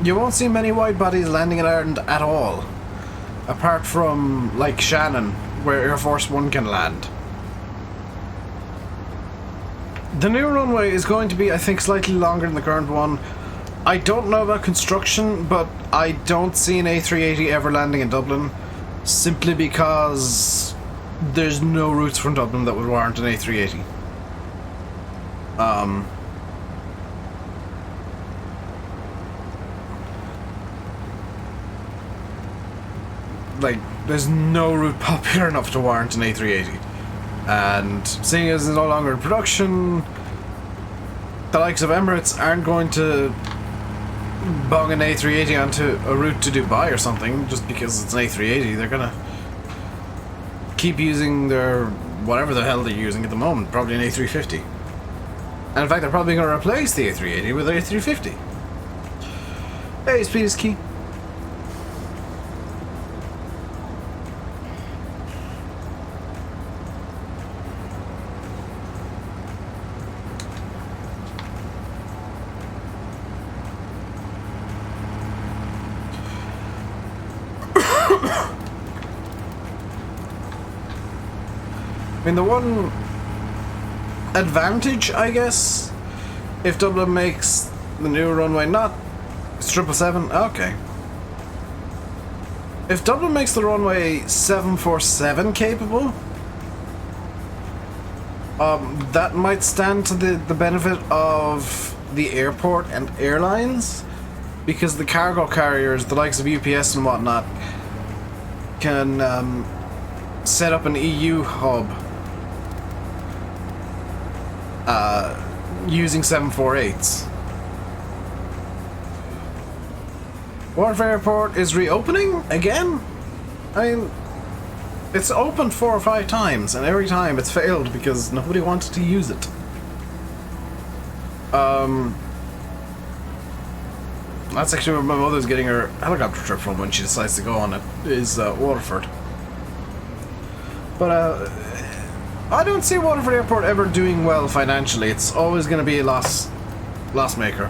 you won't see many wide bodies landing in Ireland at all, apart from like Shannon, where Air Force One can land. The new runway is going to be, I think, slightly longer than the current one. I don't know about construction, but I don't see an A380 ever landing in Dublin, simply because there's no routes from Dublin that would warrant an A380. Like, there's no route popular enough to warrant an A380. And seeing as it's no longer in production, the likes of Emirates aren't going to bung an A380 onto a route to Dubai or something just because it's an A380. They're gonna keep using their whatever the hell they're using at the moment, probably an A350. And in fact, they're probably going to replace the A380 with an A350. Hey, speed is key. I mean, the one advantage, I guess, if Dublin makes the new runway, not 777, okay. If Dublin makes the runway 747 capable, that might stand to the benefit of the airport and airlines, because the cargo carriers, the likes of UPS and whatnot, can set up an EU hub using 748s. Wharf Airport is reopening again? I mean, it's opened 4 or 5 times, and every time it's failed because nobody wanted to use it. That's actually where my mother's getting her helicopter trip from when she decides to go on it, is Waterford. But I don't see Waterford Airport ever doing well financially. It's always going to be a loss maker.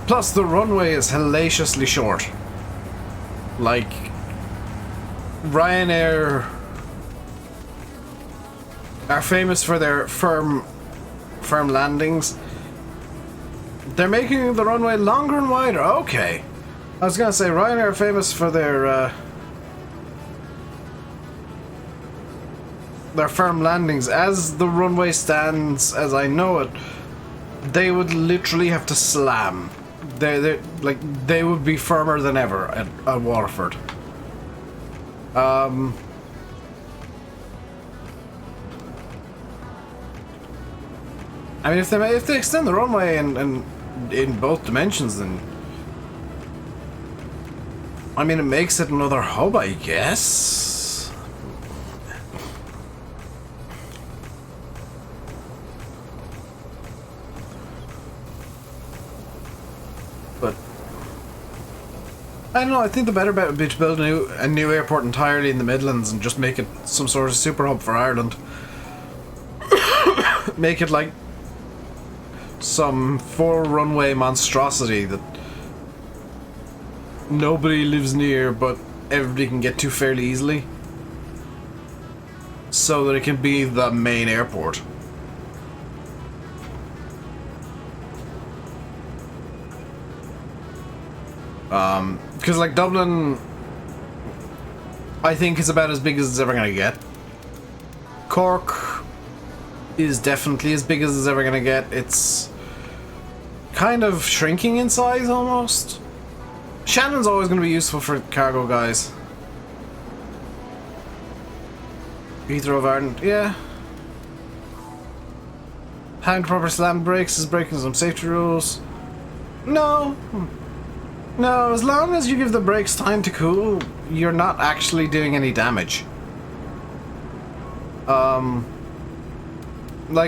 Plus, the runway is hellaciously short. Like, Ryanair are famous for their firm landings. They're making the runway longer and wider. Okay. I was going to say, Ryanair are famous for their firm landings. As the runway stands, as I know it, they would literally have to slam. They would be firmer than ever at Waterford. I mean, if they extend the runway and in both dimensions, then I mean, it makes it another hub, I guess. But I don't know. I think the better bet would be to build a new airport entirely in the Midlands and just make it some sort of super hub for Ireland. Make it like some 4-runway monstrosity that nobody lives near, but everybody can get to fairly easily, so that it can be the main airport. Because like Dublin, I think is about as big as it's ever gonna get. Cork is definitely as big as it's ever gonna get. It's kind of shrinking in size almost. Shannon's always going to be useful for cargo guys. Heathrow of Ireland, yeah. Having proper slam brakes is breaking some safety rules. No. No, as long as you give the brakes time to cool, you're not actually doing any damage. Like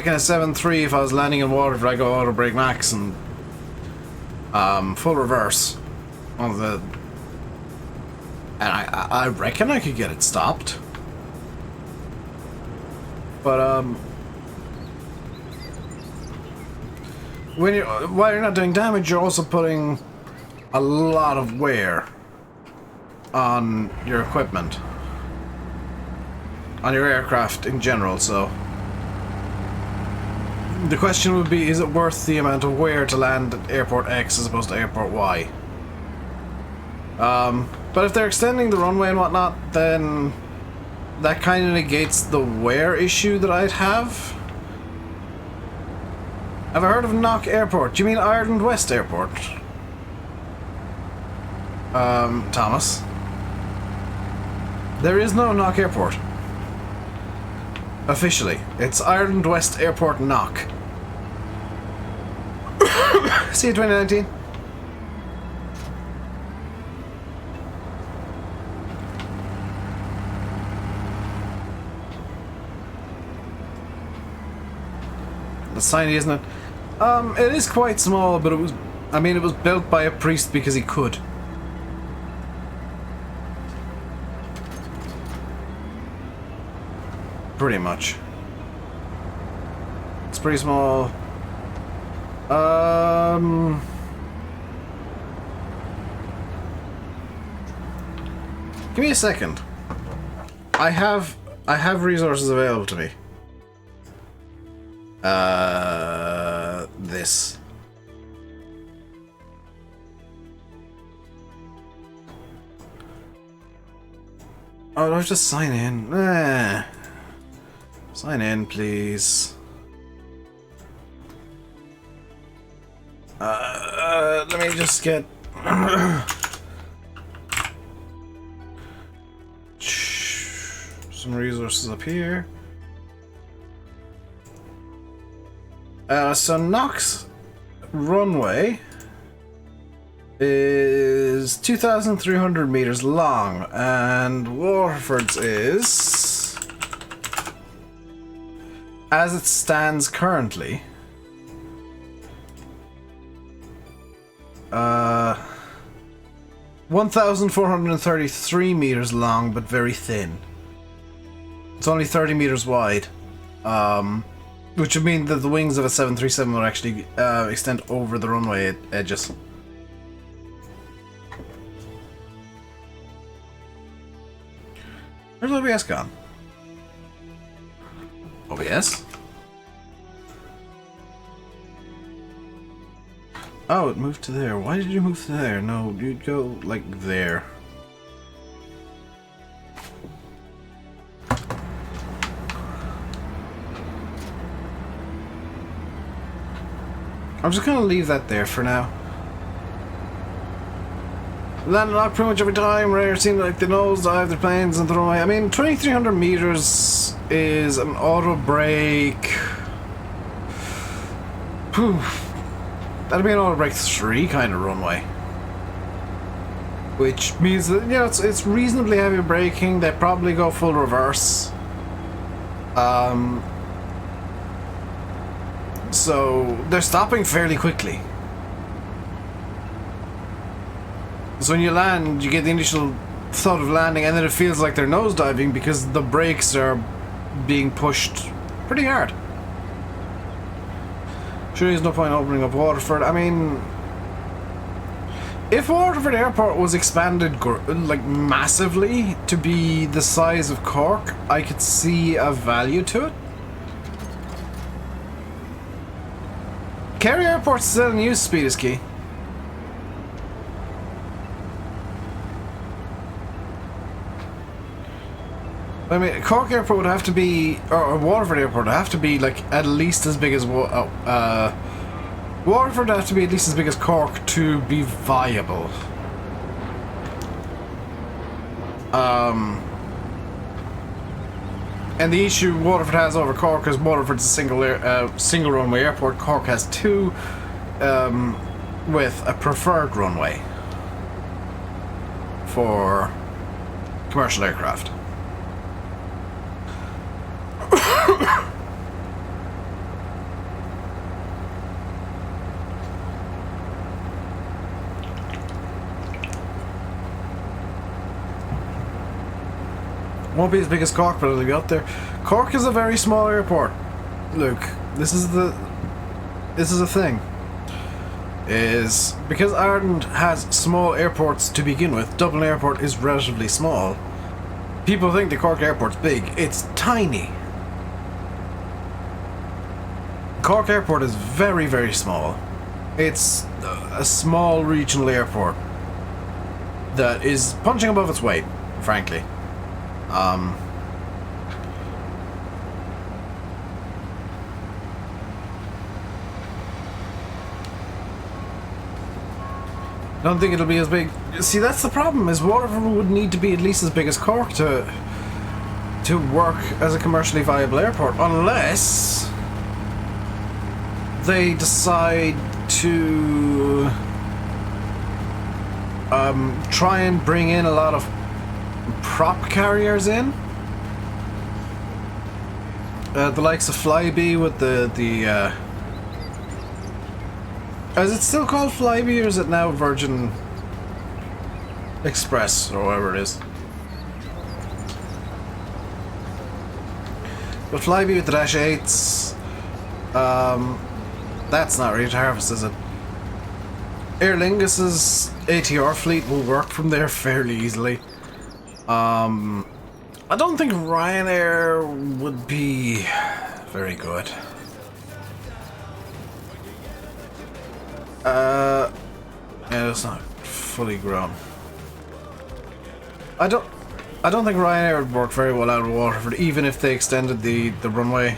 in a 7.3, if I was landing in water, I go auto brake max and full reverse. And I reckon I could get it stopped. But while you're not doing damage, you're also putting a lot of wear on your equipment, on your aircraft in general. So the question would be, is it worth the amount of wear to land at airport X as opposed to airport Y? But if they're extending the runway and whatnot, then that kind of negates the wear issue that I'd have. Have I heard of Knock Airport? Do you mean Ireland West Airport? Thomas? There is no Knock Airport. Officially. It's Ireland West Airport Knock. See you 2019. It's tiny, isn't it? It is quite small, but it was built by a priest because he could. Pretty much. It's pretty small. Give me a second. I have resources available to me. This. Oh, do I just sign in? Sign in, please. Let me just get some resources up here. So Knox runway is 2,300 meters long, and Waterford's is, as it stands currently, 1,433 meters long, but very thin. It's only 30 meters wide. Which would mean that the wings of a 737 would actually extend over the runway edges. Where's OBS gone? OBS? Oh, it moved to there. Why did you move to there? No, you'd go, like, there. I'm just gonna leave that there for now. Landed lock pretty much every time. Rare seemed like they nosedive their planes and throw away. I mean, 2,300 meters is an auto brake. Poof. That'd be an auto brake 3 kind of runway. Which means that, you know, it's reasonably heavy braking. They probably go full reverse. So they're stopping fairly quickly. So when you land, you get the initial thought of landing, and then it feels like they're nosediving because the brakes are being pushed pretty hard. Sure, there's no point opening up Waterford. I mean, if Waterford Airport was expanded like massively to be the size of Cork, I could see a value to it. Kerry Airport's still in use. Speed is key. I mean, Cork Airport would have to be, or Waterford Airport would have to be like at least as big as Waterford would have to be at least as big as Cork to be viable. And the issue Waterford has over Cork is Waterford's a single runway airport. Cork has 2, with a preferred runway for commercial aircraft. Won't be as big as Cork, but it'll be up there. Cork is a very small airport. Look, this is a thing. Is because Ireland has small airports to begin with. Dublin Airport is relatively small. People think the Cork Airport's big. It's tiny. Cork Airport is very, very small. It's a small regional airport that is punching above its weight, frankly. I don't think it'll be as big. See, that's the problem, is Waterford would need to be at least as big as Cork to work as a commercially viable airport, unless they decide to try and bring in a lot of prop carriers in. The likes of Flybe with the is it still called Flybe, or is it now Virgin Express, or whatever it is? But Flybe with the Dash 8s, that's not really to harvest, is it? Aer Lingus's ATR fleet will work from there fairly easily. I don't think Ryanair would be very good. Yeah, it's not fully grown. I don't think Ryanair would work very well out of Waterford, even if they extended the runway.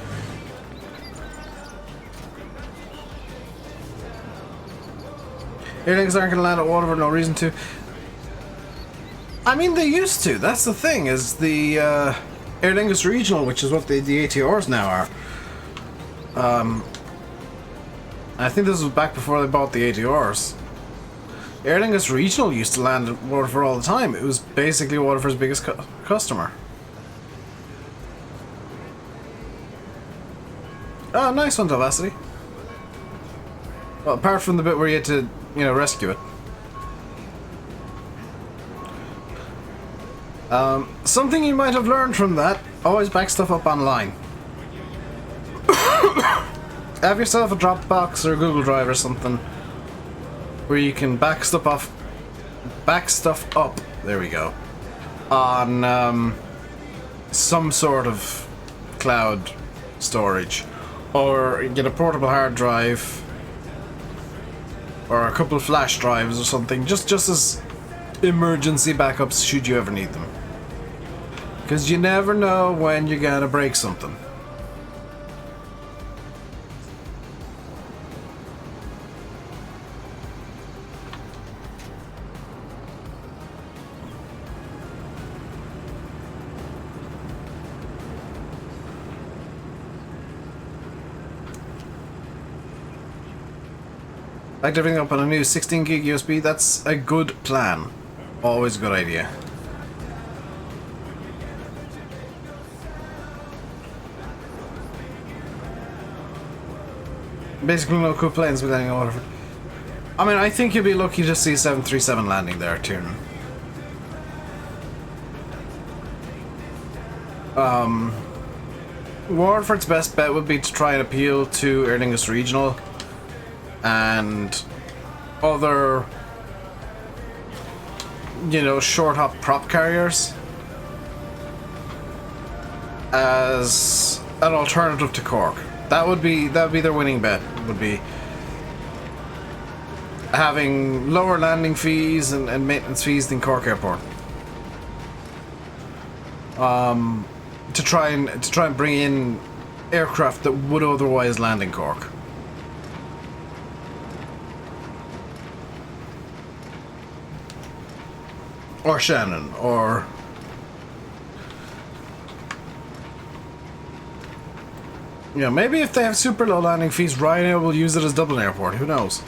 Aer Lingus aren't going to land at Waterford, no reason to. I mean, they used to. That's the thing, is the Aer Lingus Regional, which is what the ATRs now are. I think this was back before they bought the ATRs. Aer Lingus Regional used to land at Waterford all the time. It was basically Waterford's biggest customer. Oh, nice one, Velocity. Well, apart from the bit where you had to, you know, rescue it. Something you might have learned from that, always back stuff up online. Have yourself a Dropbox or a Google Drive or something where you can back stuff up, there we go, on some sort of cloud storage, or get a portable hard drive or a couple of flash drives or something, just as emergency backups should you ever need them, because you never know when you're gonna break something. Packed everything up on a new 16 gig USB. That's a good plan. Always a good idea. Basically no cool planes with any order. I mean, I think you'll be lucky to see 737 landing there, Tiernan. Waterford's best bet would be to try and appeal to Aer Lingus Regional and other, you know, short hop prop carriers as an alternative to Cork. That would be their winning bet. Would be having lower landing fees and maintenance fees than Cork Airport. To try and bring in aircraft that would otherwise land in Cork. Or Shannon, or yeah, maybe if they have super low landing fees, Ryanair will use it as Dublin Airport. Who knows?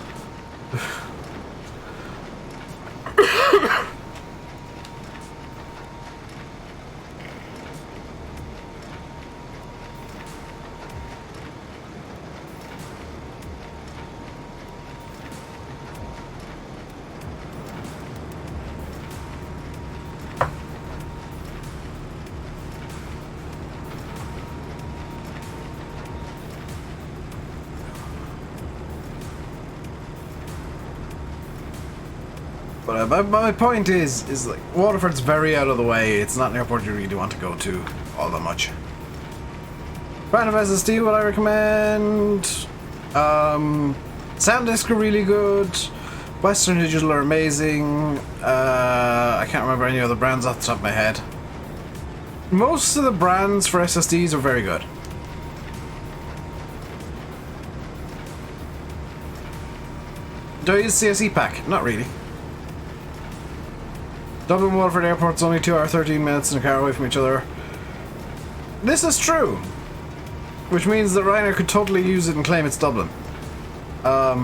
But my point is like Waterford's very out of the way. It's not an airport you really want to go to all that much. Brand of SSD, what I recommend. SanDisk are really good. Western Digital are amazing. I can't remember any other brands off the top of my head. Most of the brands for SSDs are very good. Do I use CSE pack? Not really. Dublin Waterford Airport's only 2 hours 13 minutes in a car away from each other. This is true, which means that Ryanair could totally use it and claim it's Dublin. I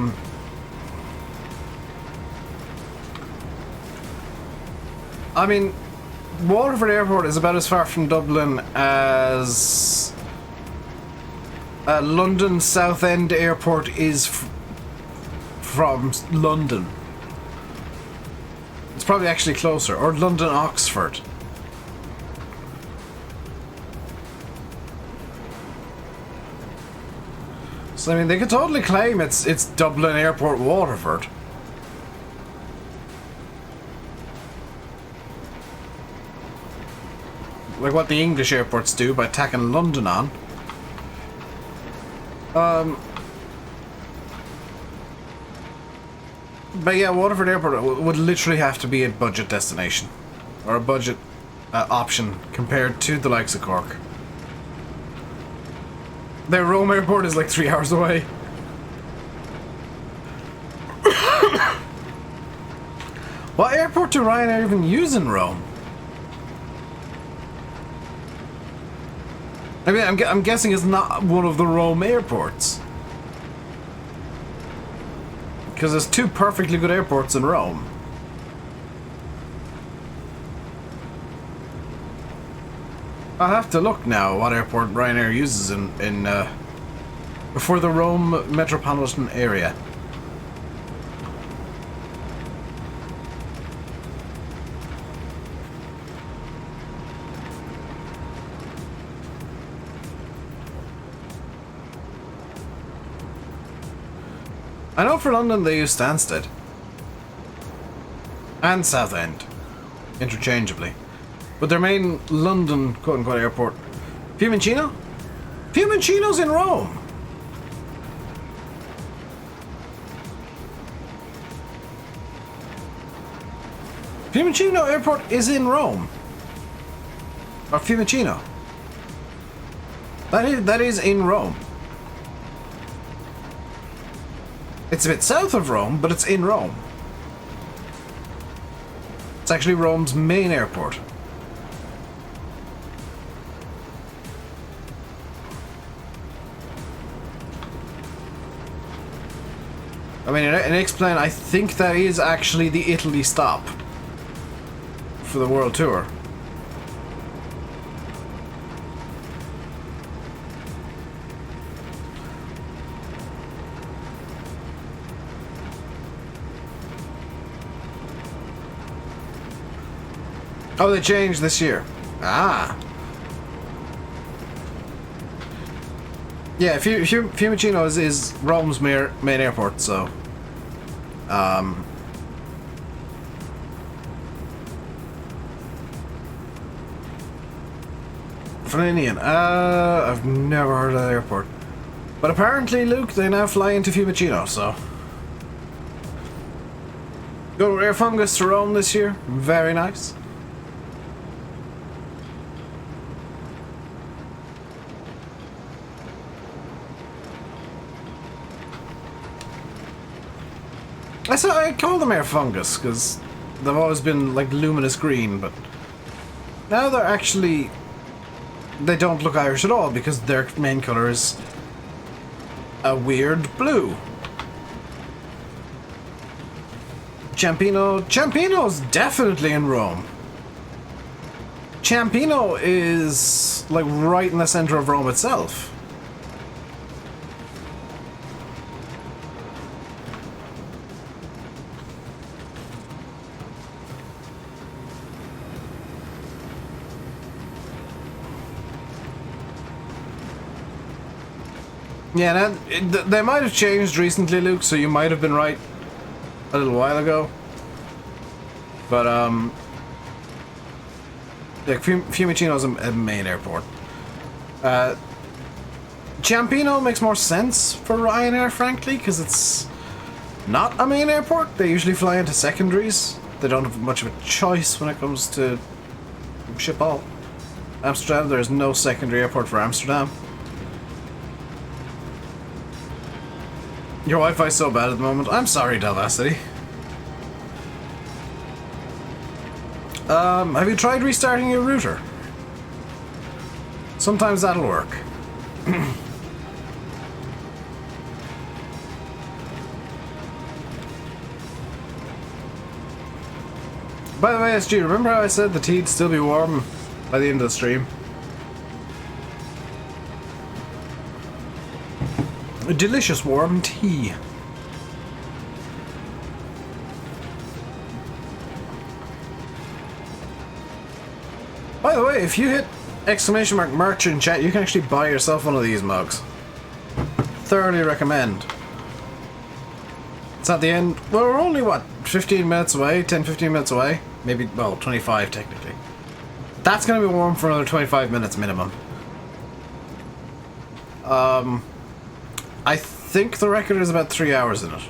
mean, Waterford Airport is about as far from Dublin as London Southend Airport is from London. It's probably actually closer, or London Oxford. So I mean, they could totally claim it's Dublin Airport Waterford. Like what the English airports do by tacking London on. But yeah, Waterford Airport would literally have to be a budget destination. Or a budget option compared to the likes of Cork. Their Rome Airport is like 3 hours away. What airport do Ryanair even use in Rome? I mean, I'm guessing it's not one of the Rome airports. Because there's 2 perfectly good airports in Rome. I'll have to look now what airport Ryanair uses for the Rome metropolitan area. I know for London they use Stansted. And Southend. Interchangeably. But their main London quote-unquote airport... Fiumicino? Fiumicino's in Rome! Fiumicino Airport is in Rome. Or Fiumicino. That is in Rome. It's a bit south of Rome, but it's in Rome. It's actually Rome's main airport. I mean, an X-Plane, I think that is actually the Italy stop for the World Tour. Oh, they changed this year. Ah. Yeah, Fiumicino is Rome's main airport, so... Flinian. I've never heard of that airport. But apparently, Luke, they now fly into Fiumicino, so... Go Air Fungus to Rome this year. Very nice. I call them Air Fungus because they've always been like luminous green, but now they're actually, they don't look Irish at all because their main colour is a weird blue. Ciampino's definitely in Rome. Ciampino is like right in the centre of Rome itself. Yeah, they might have changed recently, Luke, so you might have been right a little while ago. But, like, Fiumicino's a main airport. Ciampino makes more sense for Ryanair, frankly, because it's not a main airport. They usually fly into secondaries. They don't have much of a choice when it comes to Schiphol. Amsterdam, there is no secondary airport for Amsterdam. Your Wi-Fi's so bad at the moment. I'm sorry, Delvacity. Have you tried restarting your router? Sometimes that'll work. By the way, SG, remember how I said the tea'd still be warm by the end of the stream? A delicious warm tea. By the way, if you hit !mark merch in chat, you can actually buy yourself one of these mugs. Thoroughly recommend. It's at the end. Well, we're only, what, 15 minutes away? 10-15 minutes away? Maybe, well, 25 technically. That's gonna be warm for another 25 minutes minimum. I think the record is about 3 hours in it.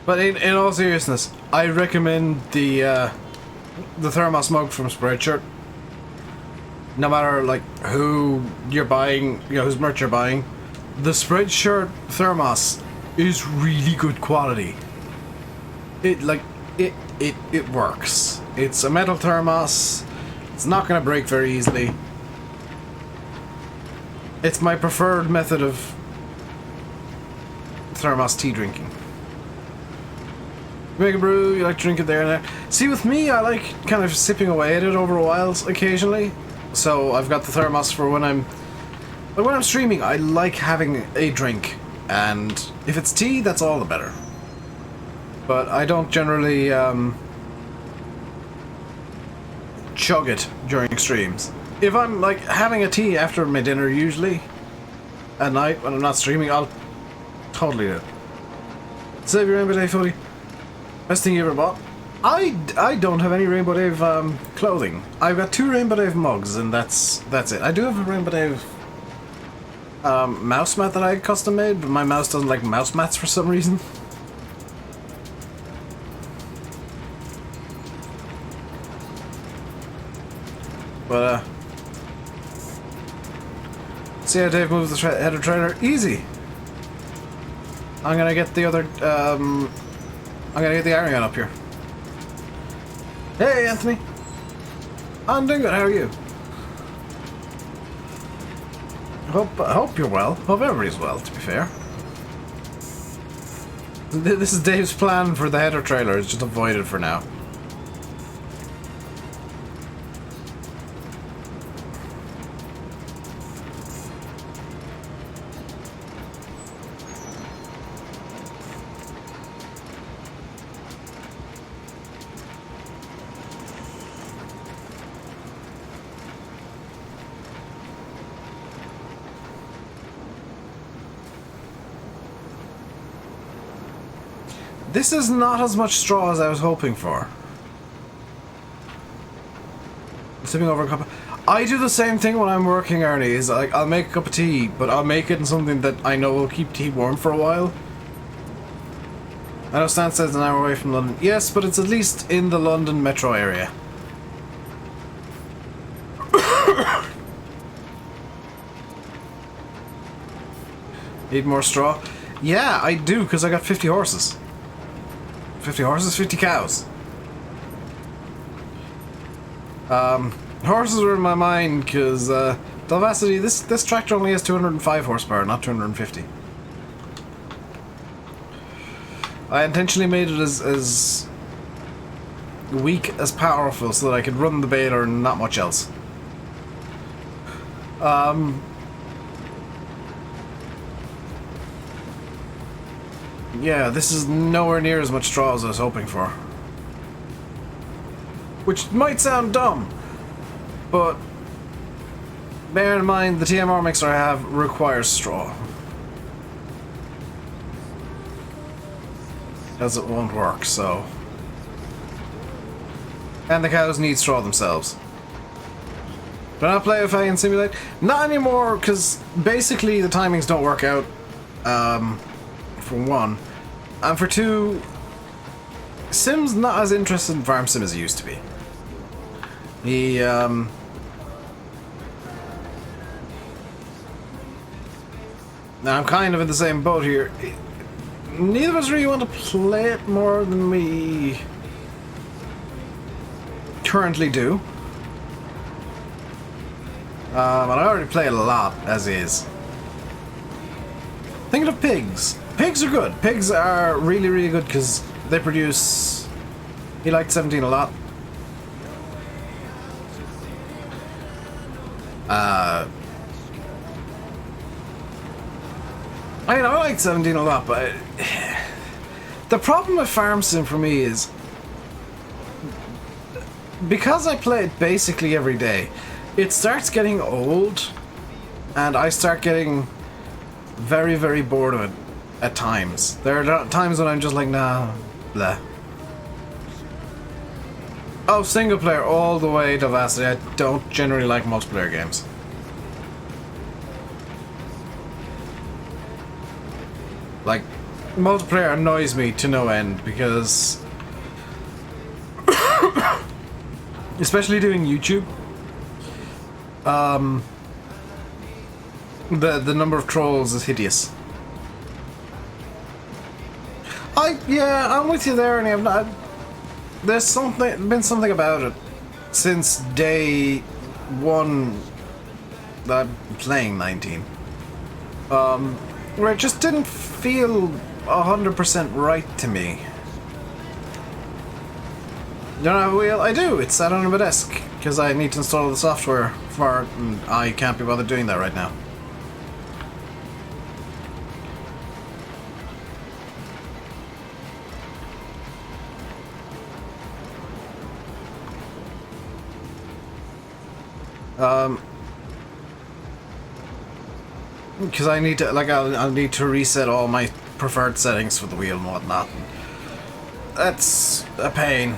But in all seriousness, I recommend the Thermos mug from Spreadshirt. No matter like who you're buying, you know, whose merch you're buying, the Spreadshirt Thermos is really good quality. It works. It's a metal thermos. It's not going to break very easily. It's my preferred method of thermos tea drinking. You make a brew, you like to drink it there and there. See, with me, I like kind of sipping away at it over a while occasionally. So I've got the thermos for when I'm streaming. I like having a drink, and if it's tea, that's all the better. But I don't generally chug it during streams. If I'm like having a tea after my dinner, usually at night when I'm not streaming, I'll totally do it. Save your Rainbow Dave hoodie. Best thing you ever bought? I don't have any Rainbow Dave clothing. I've got 2 Rainbow Dave mugs, and that's it. I do have a Rainbow Dave mouse mat that I custom made, but my mouse doesn't like mouse mats for some reason. But see how Dave moves the header trainer? Easy. I'm gonna get the other I'm gonna get the Ariane up here. Hey, Anthony. I'm doing good. How are you? Hope you're well. Hope everybody's well, to be fair. This is Dave's plan for the header trailer. It's just avoided for now. This is not as much straw as I was hoping for. Sipping over a cup. I do the same thing when I'm working, Ernie. Is like I'll make a cup of tea, but I'll make it in something that I know will keep tea warm for a while. I know Stan says an hour away from London. Yes, but it's at least in the London metro area. Need more straw? Yeah, I do, because I got 50 horses. 50 horses, 50 cows. Horses were in my mind because Delvacity, this tractor only has 205 horsepower, not 250. I intentionally made it as weak as powerful so that I could run the baler and not much else. Yeah, this is nowhere near as much straw as I was hoping for. Which might sound dumb, but bear in mind the TMR mixer I have requires straw. As it won't work, so... And the cows need straw themselves. Do I not play Aviation Simulate? Not anymore, because basically the timings don't work out, for one. And for two, Sim's not as interested in farm sim as he used to be. He, now I'm kind of in the same boat here. Neither of us really want to play it more than we currently do. And I already play it a lot, as is. Thinking of pigs. Pigs are good. Pigs are really, really good because they produce... He liked 17 a lot. I mean, I like 17 a lot, but... The problem with Farm Sim for me is... Because I play it basically every day, it starts getting old, and I start getting very, very bored of it. At times. There are times when I'm just like, nah, blah. Oh, single player all the way to Vacity. I don't generally like multiplayer games. Like, multiplayer annoys me to no end because... especially doing YouTube. The number of trolls is hideous. Yeah, I'm with you there, and I've not. There's been something about it since day one that I'm playing 19, where it just didn't feel 100% right to me. You know, well, I do. It's sat on my desk because I need to install the software for it, and I can't be bothered doing that right now. Because I need to, like, I'll need to reset all my preferred settings for the wheel and whatnot. That's a pain.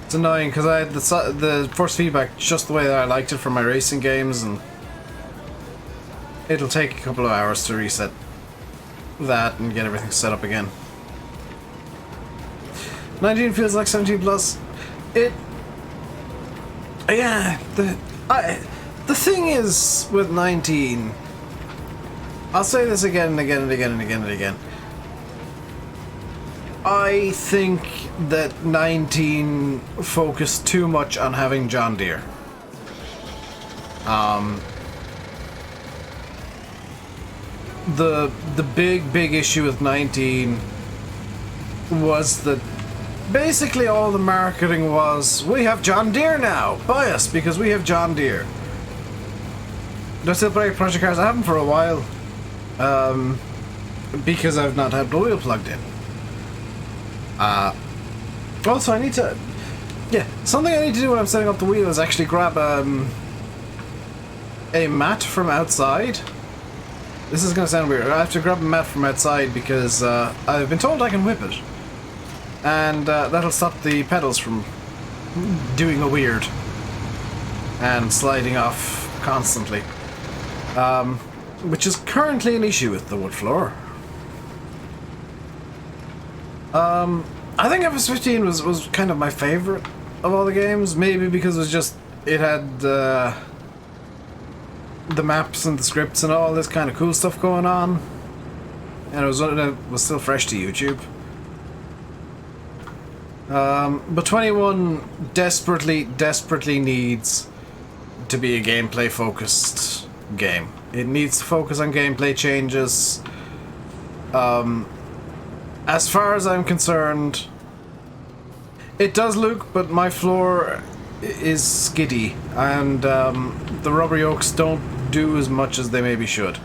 It's annoying because I had the force feedback just the way that I liked it for my racing games, and it'll take a couple of hours to reset that and get everything set up again. 19 feels like 17 plus. Yeah, the thing is with 19, I'll say this again and again and again and again and again. I think that 19 focused too much on having John Deere. The big issue with 19 was that basically all the marketing was, we have John Deere now, buy us because we have John Deere. Do I still play Project Cars? I haven't for a while, because I've not had the wheel plugged in. Also I need to, something I need to do when I'm setting up the wheel is actually grab a mat from outside. This is going to sound weird. I have to grab a mat from outside because I've been told I can whip it. And that'll stop the pedals from doing a weird and sliding off constantly. Which is currently an issue with the wood floor. I think FS15 was kind of my favorite of all the games. Maybe because it had the maps and the scripts and all this kind of cool stuff going on, and it was still fresh to YouTube. But 21 desperately needs to be a gameplay focused game. It needs to focus on gameplay changes. As far as I'm concerned, it does look, but my floor is skiddy, and the rubber yokes don't do as much as they maybe should.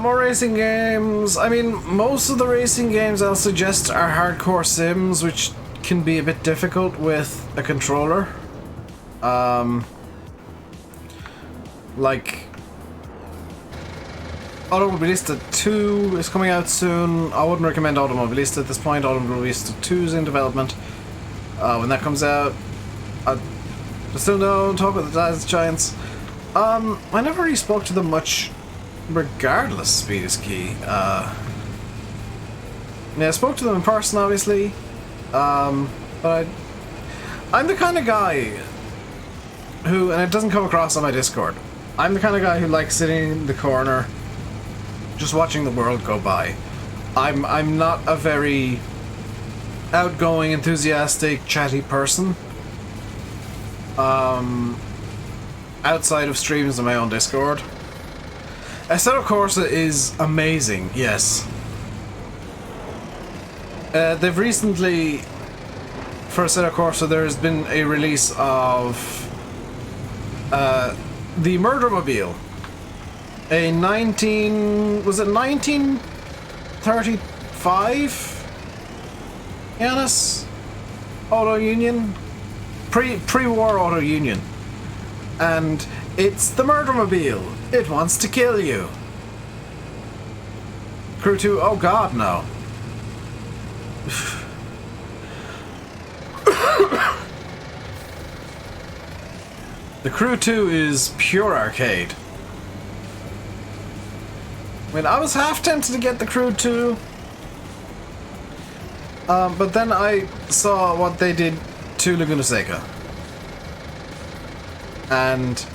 More racing games. I mean, most of the racing games I'll suggest are hardcore sims, which can be a bit difficult with a controller. Like Automobilista 2 is coming out soon. I wouldn't recommend Automobilista at this point. Automobilista 2 is in development. When that comes out, I still don't talk about the Daz Giants. I never really spoke to them much, regardless. Speed is Key. Yeah, I spoke to them in person, obviously. But I'm the kind of guy who, and it doesn't come across on my Discord, I'm the kind of guy who likes sitting in the corner, just watching the world go by. I'm not a very outgoing, enthusiastic, chatty person. Outside of streams on my own Discord. Assetto Corsa is amazing, yes. They've recently, for Assetto Corsa, there's been a release of the Murdermobile. A 1935 Yanis Auto Union, pre-war Auto Union, and it's the Murdermobile. It wants to kill you. Crew 2, oh god, no. The Crew 2 is pure arcade. I mean, I was half tempted to get the Crew 2, but then I saw what they did to Laguna Seca. And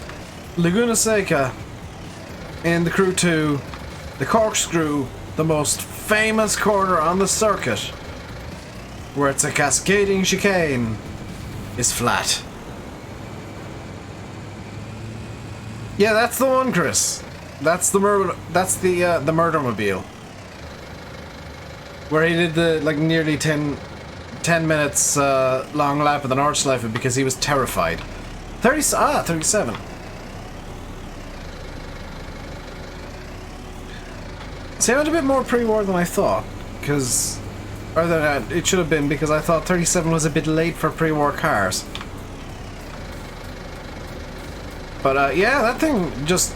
Laguna Seca in the Crew 2, the corkscrew, the most famous corner on the circuit, where it's a cascading chicane, is flat. Yeah, that's the one, Chris. That's the Murdermobile. Where he did the nearly 10 minutes long lap of the Nordschleife because he was terrified. 37. See, I went a bit more pre-war than I thought, it should have been, because I thought 37 was a bit late for pre-war cars. But yeah, that thing just,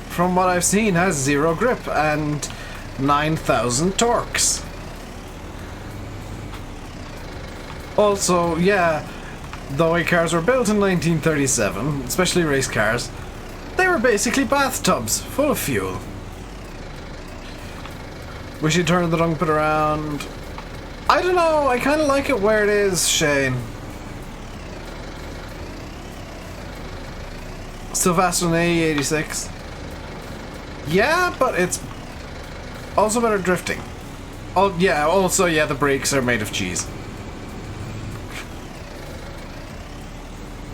from what I've seen, has 0 grip and 9,000 torques. Also, yeah, the way cars were built in 1937, especially race cars, they were basically bathtubs full of fuel. Wish you'd turn the dung pit around. I don't know, I kind of like it where it is, Shane. Still faster than AE86. Yeah, but it's also better drifting. Oh, yeah, also, yeah, the brakes are made of cheese.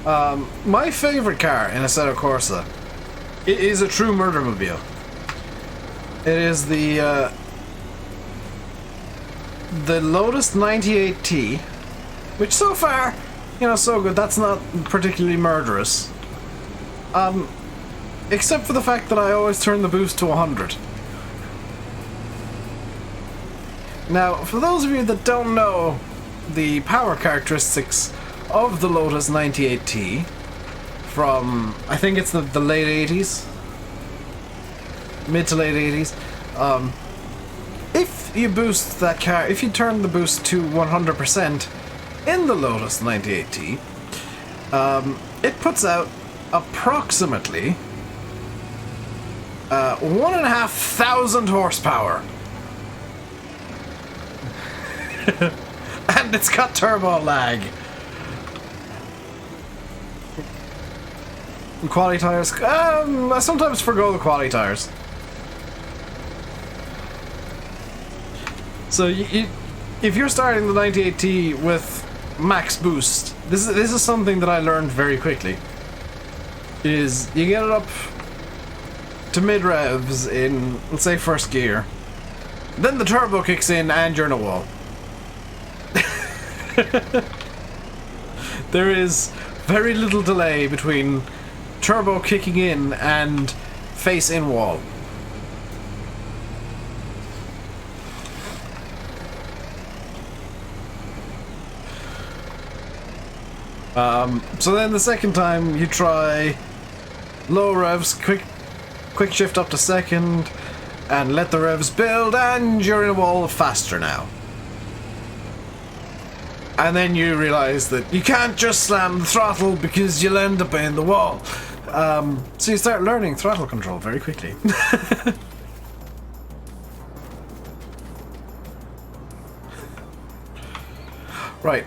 My favorite car in Assetto Corsa, it is a true murdermobile. It is the Lotus 98T, which so far, you know, so good. That's not particularly murderous. Except for the fact that I always turn the boost to 100. Now, for those of you that don't know the power characteristics of the Lotus 98T from, I think it's the late 80s, mid to late 80s, if you boost that car, if you turn the boost to 100% in the Lotus 98T, it puts out approximately 1,500 horsepower. And it's got turbo lag. Quality tires? I sometimes forgo the quality tires. So if you're starting the 98T with max boost, this is something that I learned very quickly. Is you get it up to mid revs in, let's say, first gear, then the turbo kicks in and you're in a wall. There is very little delay between turbo kicking in and face in wall. So then the second time you try low revs, quick shift up to second, and let the revs build, and you're in a wall faster now. And then you realize that you can't just slam the throttle because you'll end up in the wall. So you start learning throttle control very quickly. Right,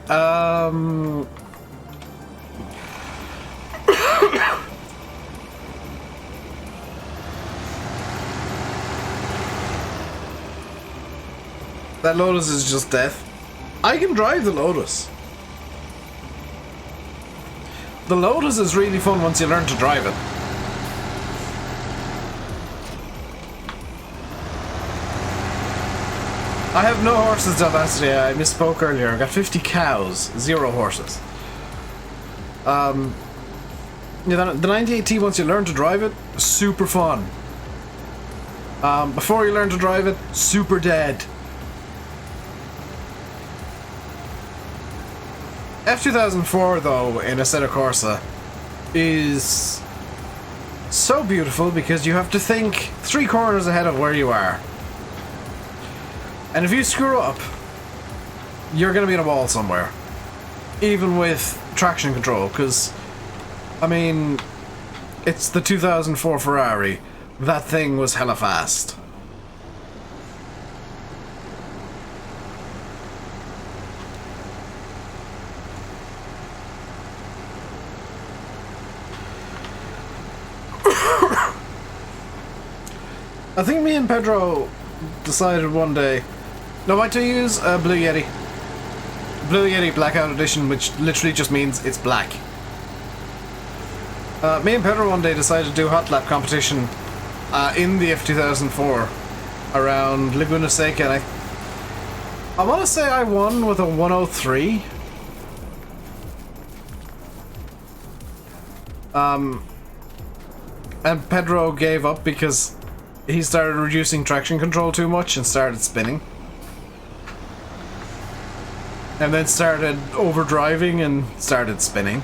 that Lotus is just death. I can drive the Lotus. The Lotus is really fun once you learn to drive it. I have no horses, Dalmastia. I misspoke earlier. I got 50 cows, 0 horses. Yeah, the 98T, once you learn to drive it, super fun. Before you learn to drive it, super dead. F2004, though, in Assetto Corsa, is so beautiful because you have to think 3 corners ahead of where you are. And if you screw up, you're going to be in a wall somewhere. Even with traction control, because, I mean, it's the 2004 Ferrari. That thing was hella fast. I think me and Pedro decided one day, no, what to use? Blue Yeti. Blue Yeti Blackout Edition, which literally just means it's black. Me and Pedro one day decided to do hot lap competition in the F2004 around Laguna Seca, and I want to say I won with a 103. And Pedro gave up because he started reducing traction control too much and started spinning. And then started overdriving and started spinning.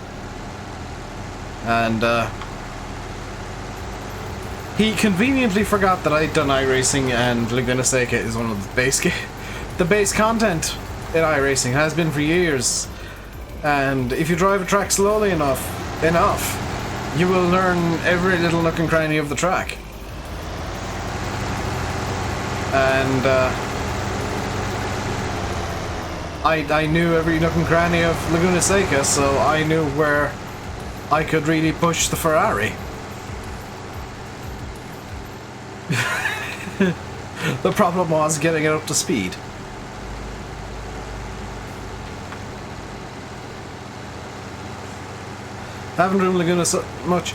And he conveniently forgot that I'd done iRacing, and Laguna Seca is one of the base content in iRacing, has been for years. And if you drive a track slowly enough, you will learn every little nook and cranny of the track. And I knew every nook and cranny of Laguna Seca, so I knew where I could really push the Ferrari. The problem was getting it up to speed. Haven't driven Laguna so much.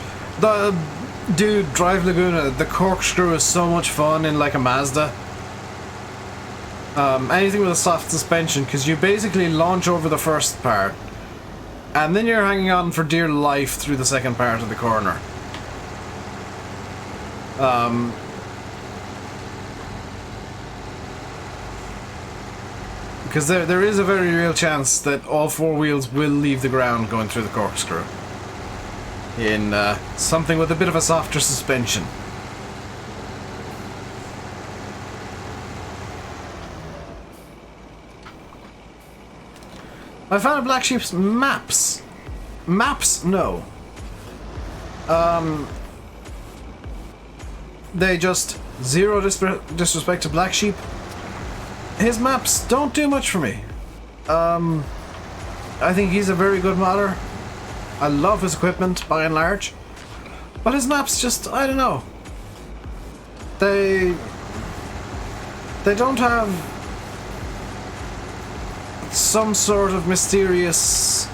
Dude, drive Laguna. The corkscrew is so much fun in like a Mazda. Anything with a soft suspension, because you basically launch over the first part, and then you're hanging on for dear life through the second part of the corner. Because there is a very real chance that all four wheels will leave the ground going through the corkscrew. In something with a bit of a softer suspension. I found Black Sheep's maps. Maps? No. They just zero disrespect to Black Sheep. His maps don't do much for me. I think he's a very good modder. I love his equipment, by and large. But his maps just, I don't know. They don't have some sort of mysterious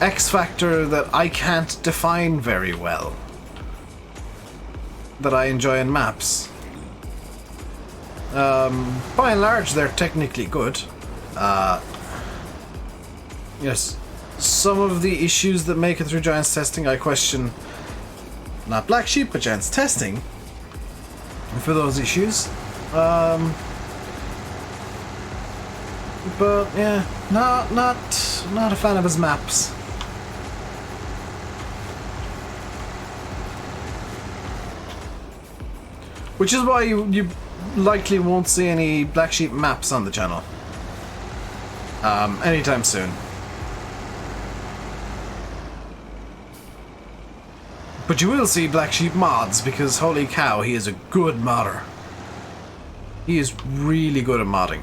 X factor that I can't define very well. That I enjoy in maps. By and large, they're technically good. Yes. Some of the issues that make it through Giants testing, I question not Black Sheep, but Giants testing for those issues. But yeah, not a fan of his maps. Which is why you likely won't see any Black Sheep maps on the channel anytime soon. But you will see Black Sheep mods, because holy cow, he is a good modder. He is really good at modding.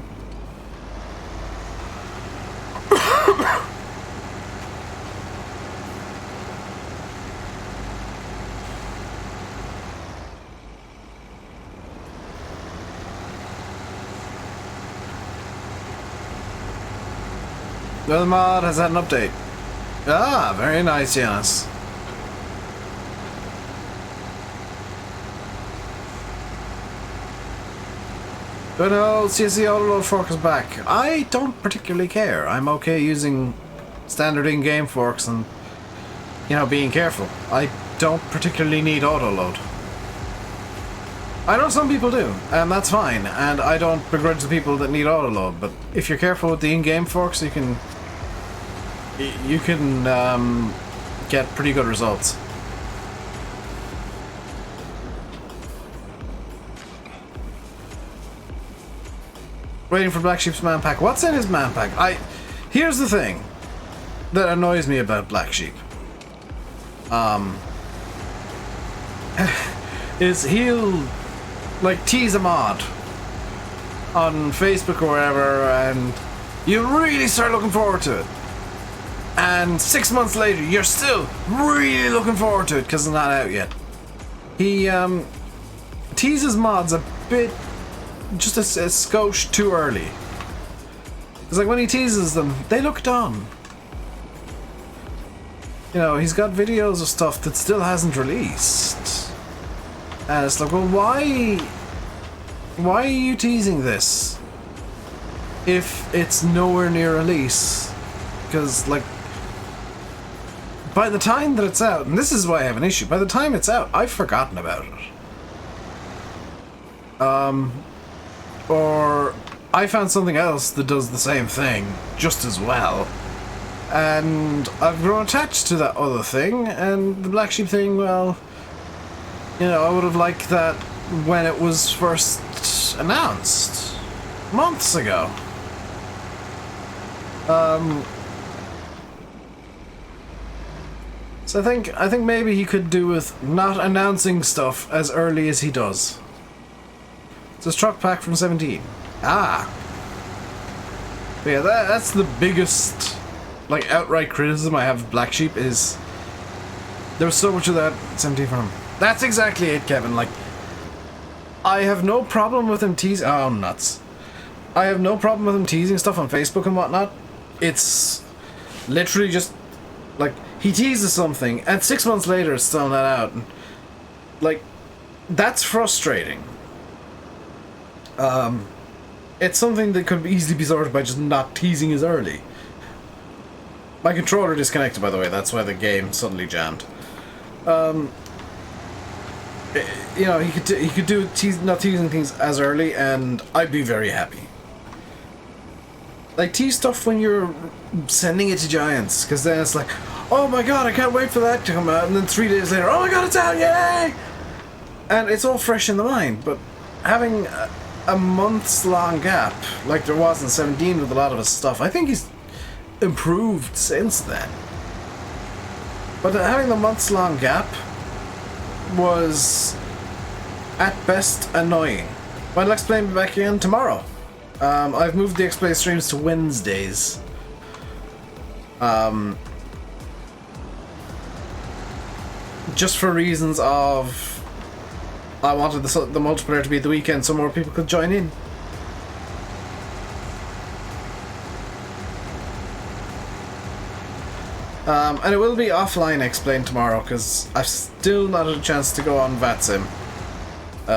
The mod has had an update. Ah, very nice, Giannis. But no, CSC Autoload fork is back. I don't particularly care. I'm okay using standard in-game forks and, you know, being careful. I don't particularly need autoload. I know some people do, and that's fine, and I don't begrudge the people that need autoload, but if you're careful with the in-game forks, you can get pretty good results. Waiting for Black Sheep's man pack. What's in his man pack? Here's the thing that annoys me about Black Sheep. Is he'll like tease a mod on Facebook or wherever, and you really start looking forward to it. And 6 months later, you're still really looking forward to it because it's not out yet. He teases mods a bit, just a skosh too early. It's like when he teases them, they look dumb. You know, he's got videos of stuff that still hasn't released. And it's like, well, why are you teasing this if it's nowhere near release? Because, like, by the time that it's out, and this is why I have an issue, by the time it's out, I've forgotten about it. Or I found something else that does the same thing just as well, and I've grown attached to that other thing. And the Black Sheep thing, well, you know, I would have liked that when it was first announced months ago. So I think maybe he could do with not announcing stuff as early as he does. It's a truck pack from 17. Ah. But yeah, that's the biggest, like, outright criticism I have of Black Sheep is there's so much of that 17 from him. That's exactly it, Kevin. Like, I have no problem with him teasing. Oh, nuts. I have no problem with him teasing stuff on Facebook and whatnot. It's literally just, like, he teases something, and 6 months later it's still not out. And, like, that's frustrating. It's something that could easily be sorted by just not teasing as early. My controller disconnected, by the way, that's why the game suddenly jammed. You know, he could do not teasing things as early, and I'd be very happy. Like, tease stuff when you're sending it to Giants, because then it's like, oh my god, I can't wait for that to come out, and then 3 days later, oh my god, it's out, yay! And it's all fresh in the mind, but having a month's long gap, like there was in 17 with a lot of his stuff, I think he's improved since then. But having the months long gap was at best annoying. But I'll explain back again tomorrow. I've moved the X-Play streams to Wednesdays. Just for reasons of I wanted the multiplayer to be at the weekend so more people could join in. And it will be offline explained tomorrow because I've still not had a chance to go on VATSIM.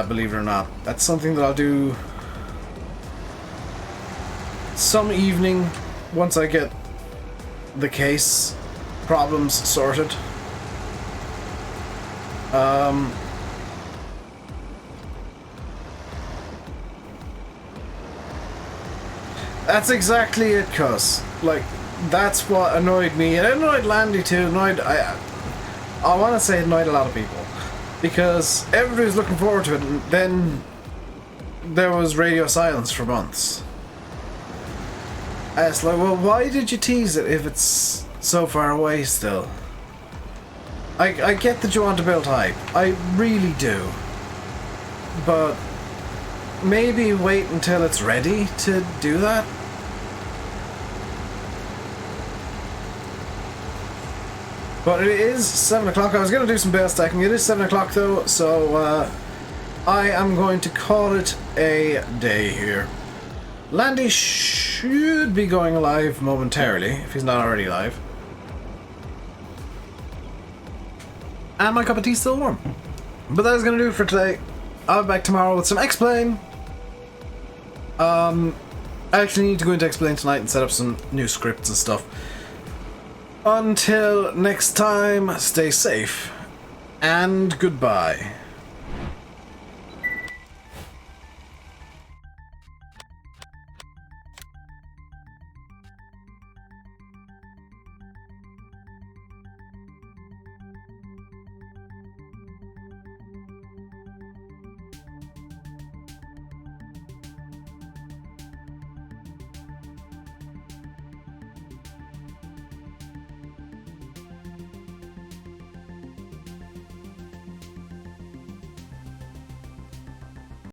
Believe it or not. That's something that I'll do some evening once I get the case problems sorted. That's exactly it, cuz. Like, that's what annoyed me, and it annoyed Landy too. I want to say it annoyed a lot of people because everybody was looking forward to it, and then there was radio silence for months. And it's like, well, why did you tease it if it's so far away still? I get that you want to build hype, I really do, but maybe wait until it's ready to do that. But it is 7 o'clock. I was going to do some bale stacking. It is 7 o'clock though, so I am going to call it a day here. Landy should be going live momentarily, if he's not already live. And my cup of tea's still warm. But that is going to do it for today. I'll be back tomorrow with some X-Plane. I actually need to go into X-Plane tonight and set up some new scripts and stuff. Until next time, stay safe, and goodbye.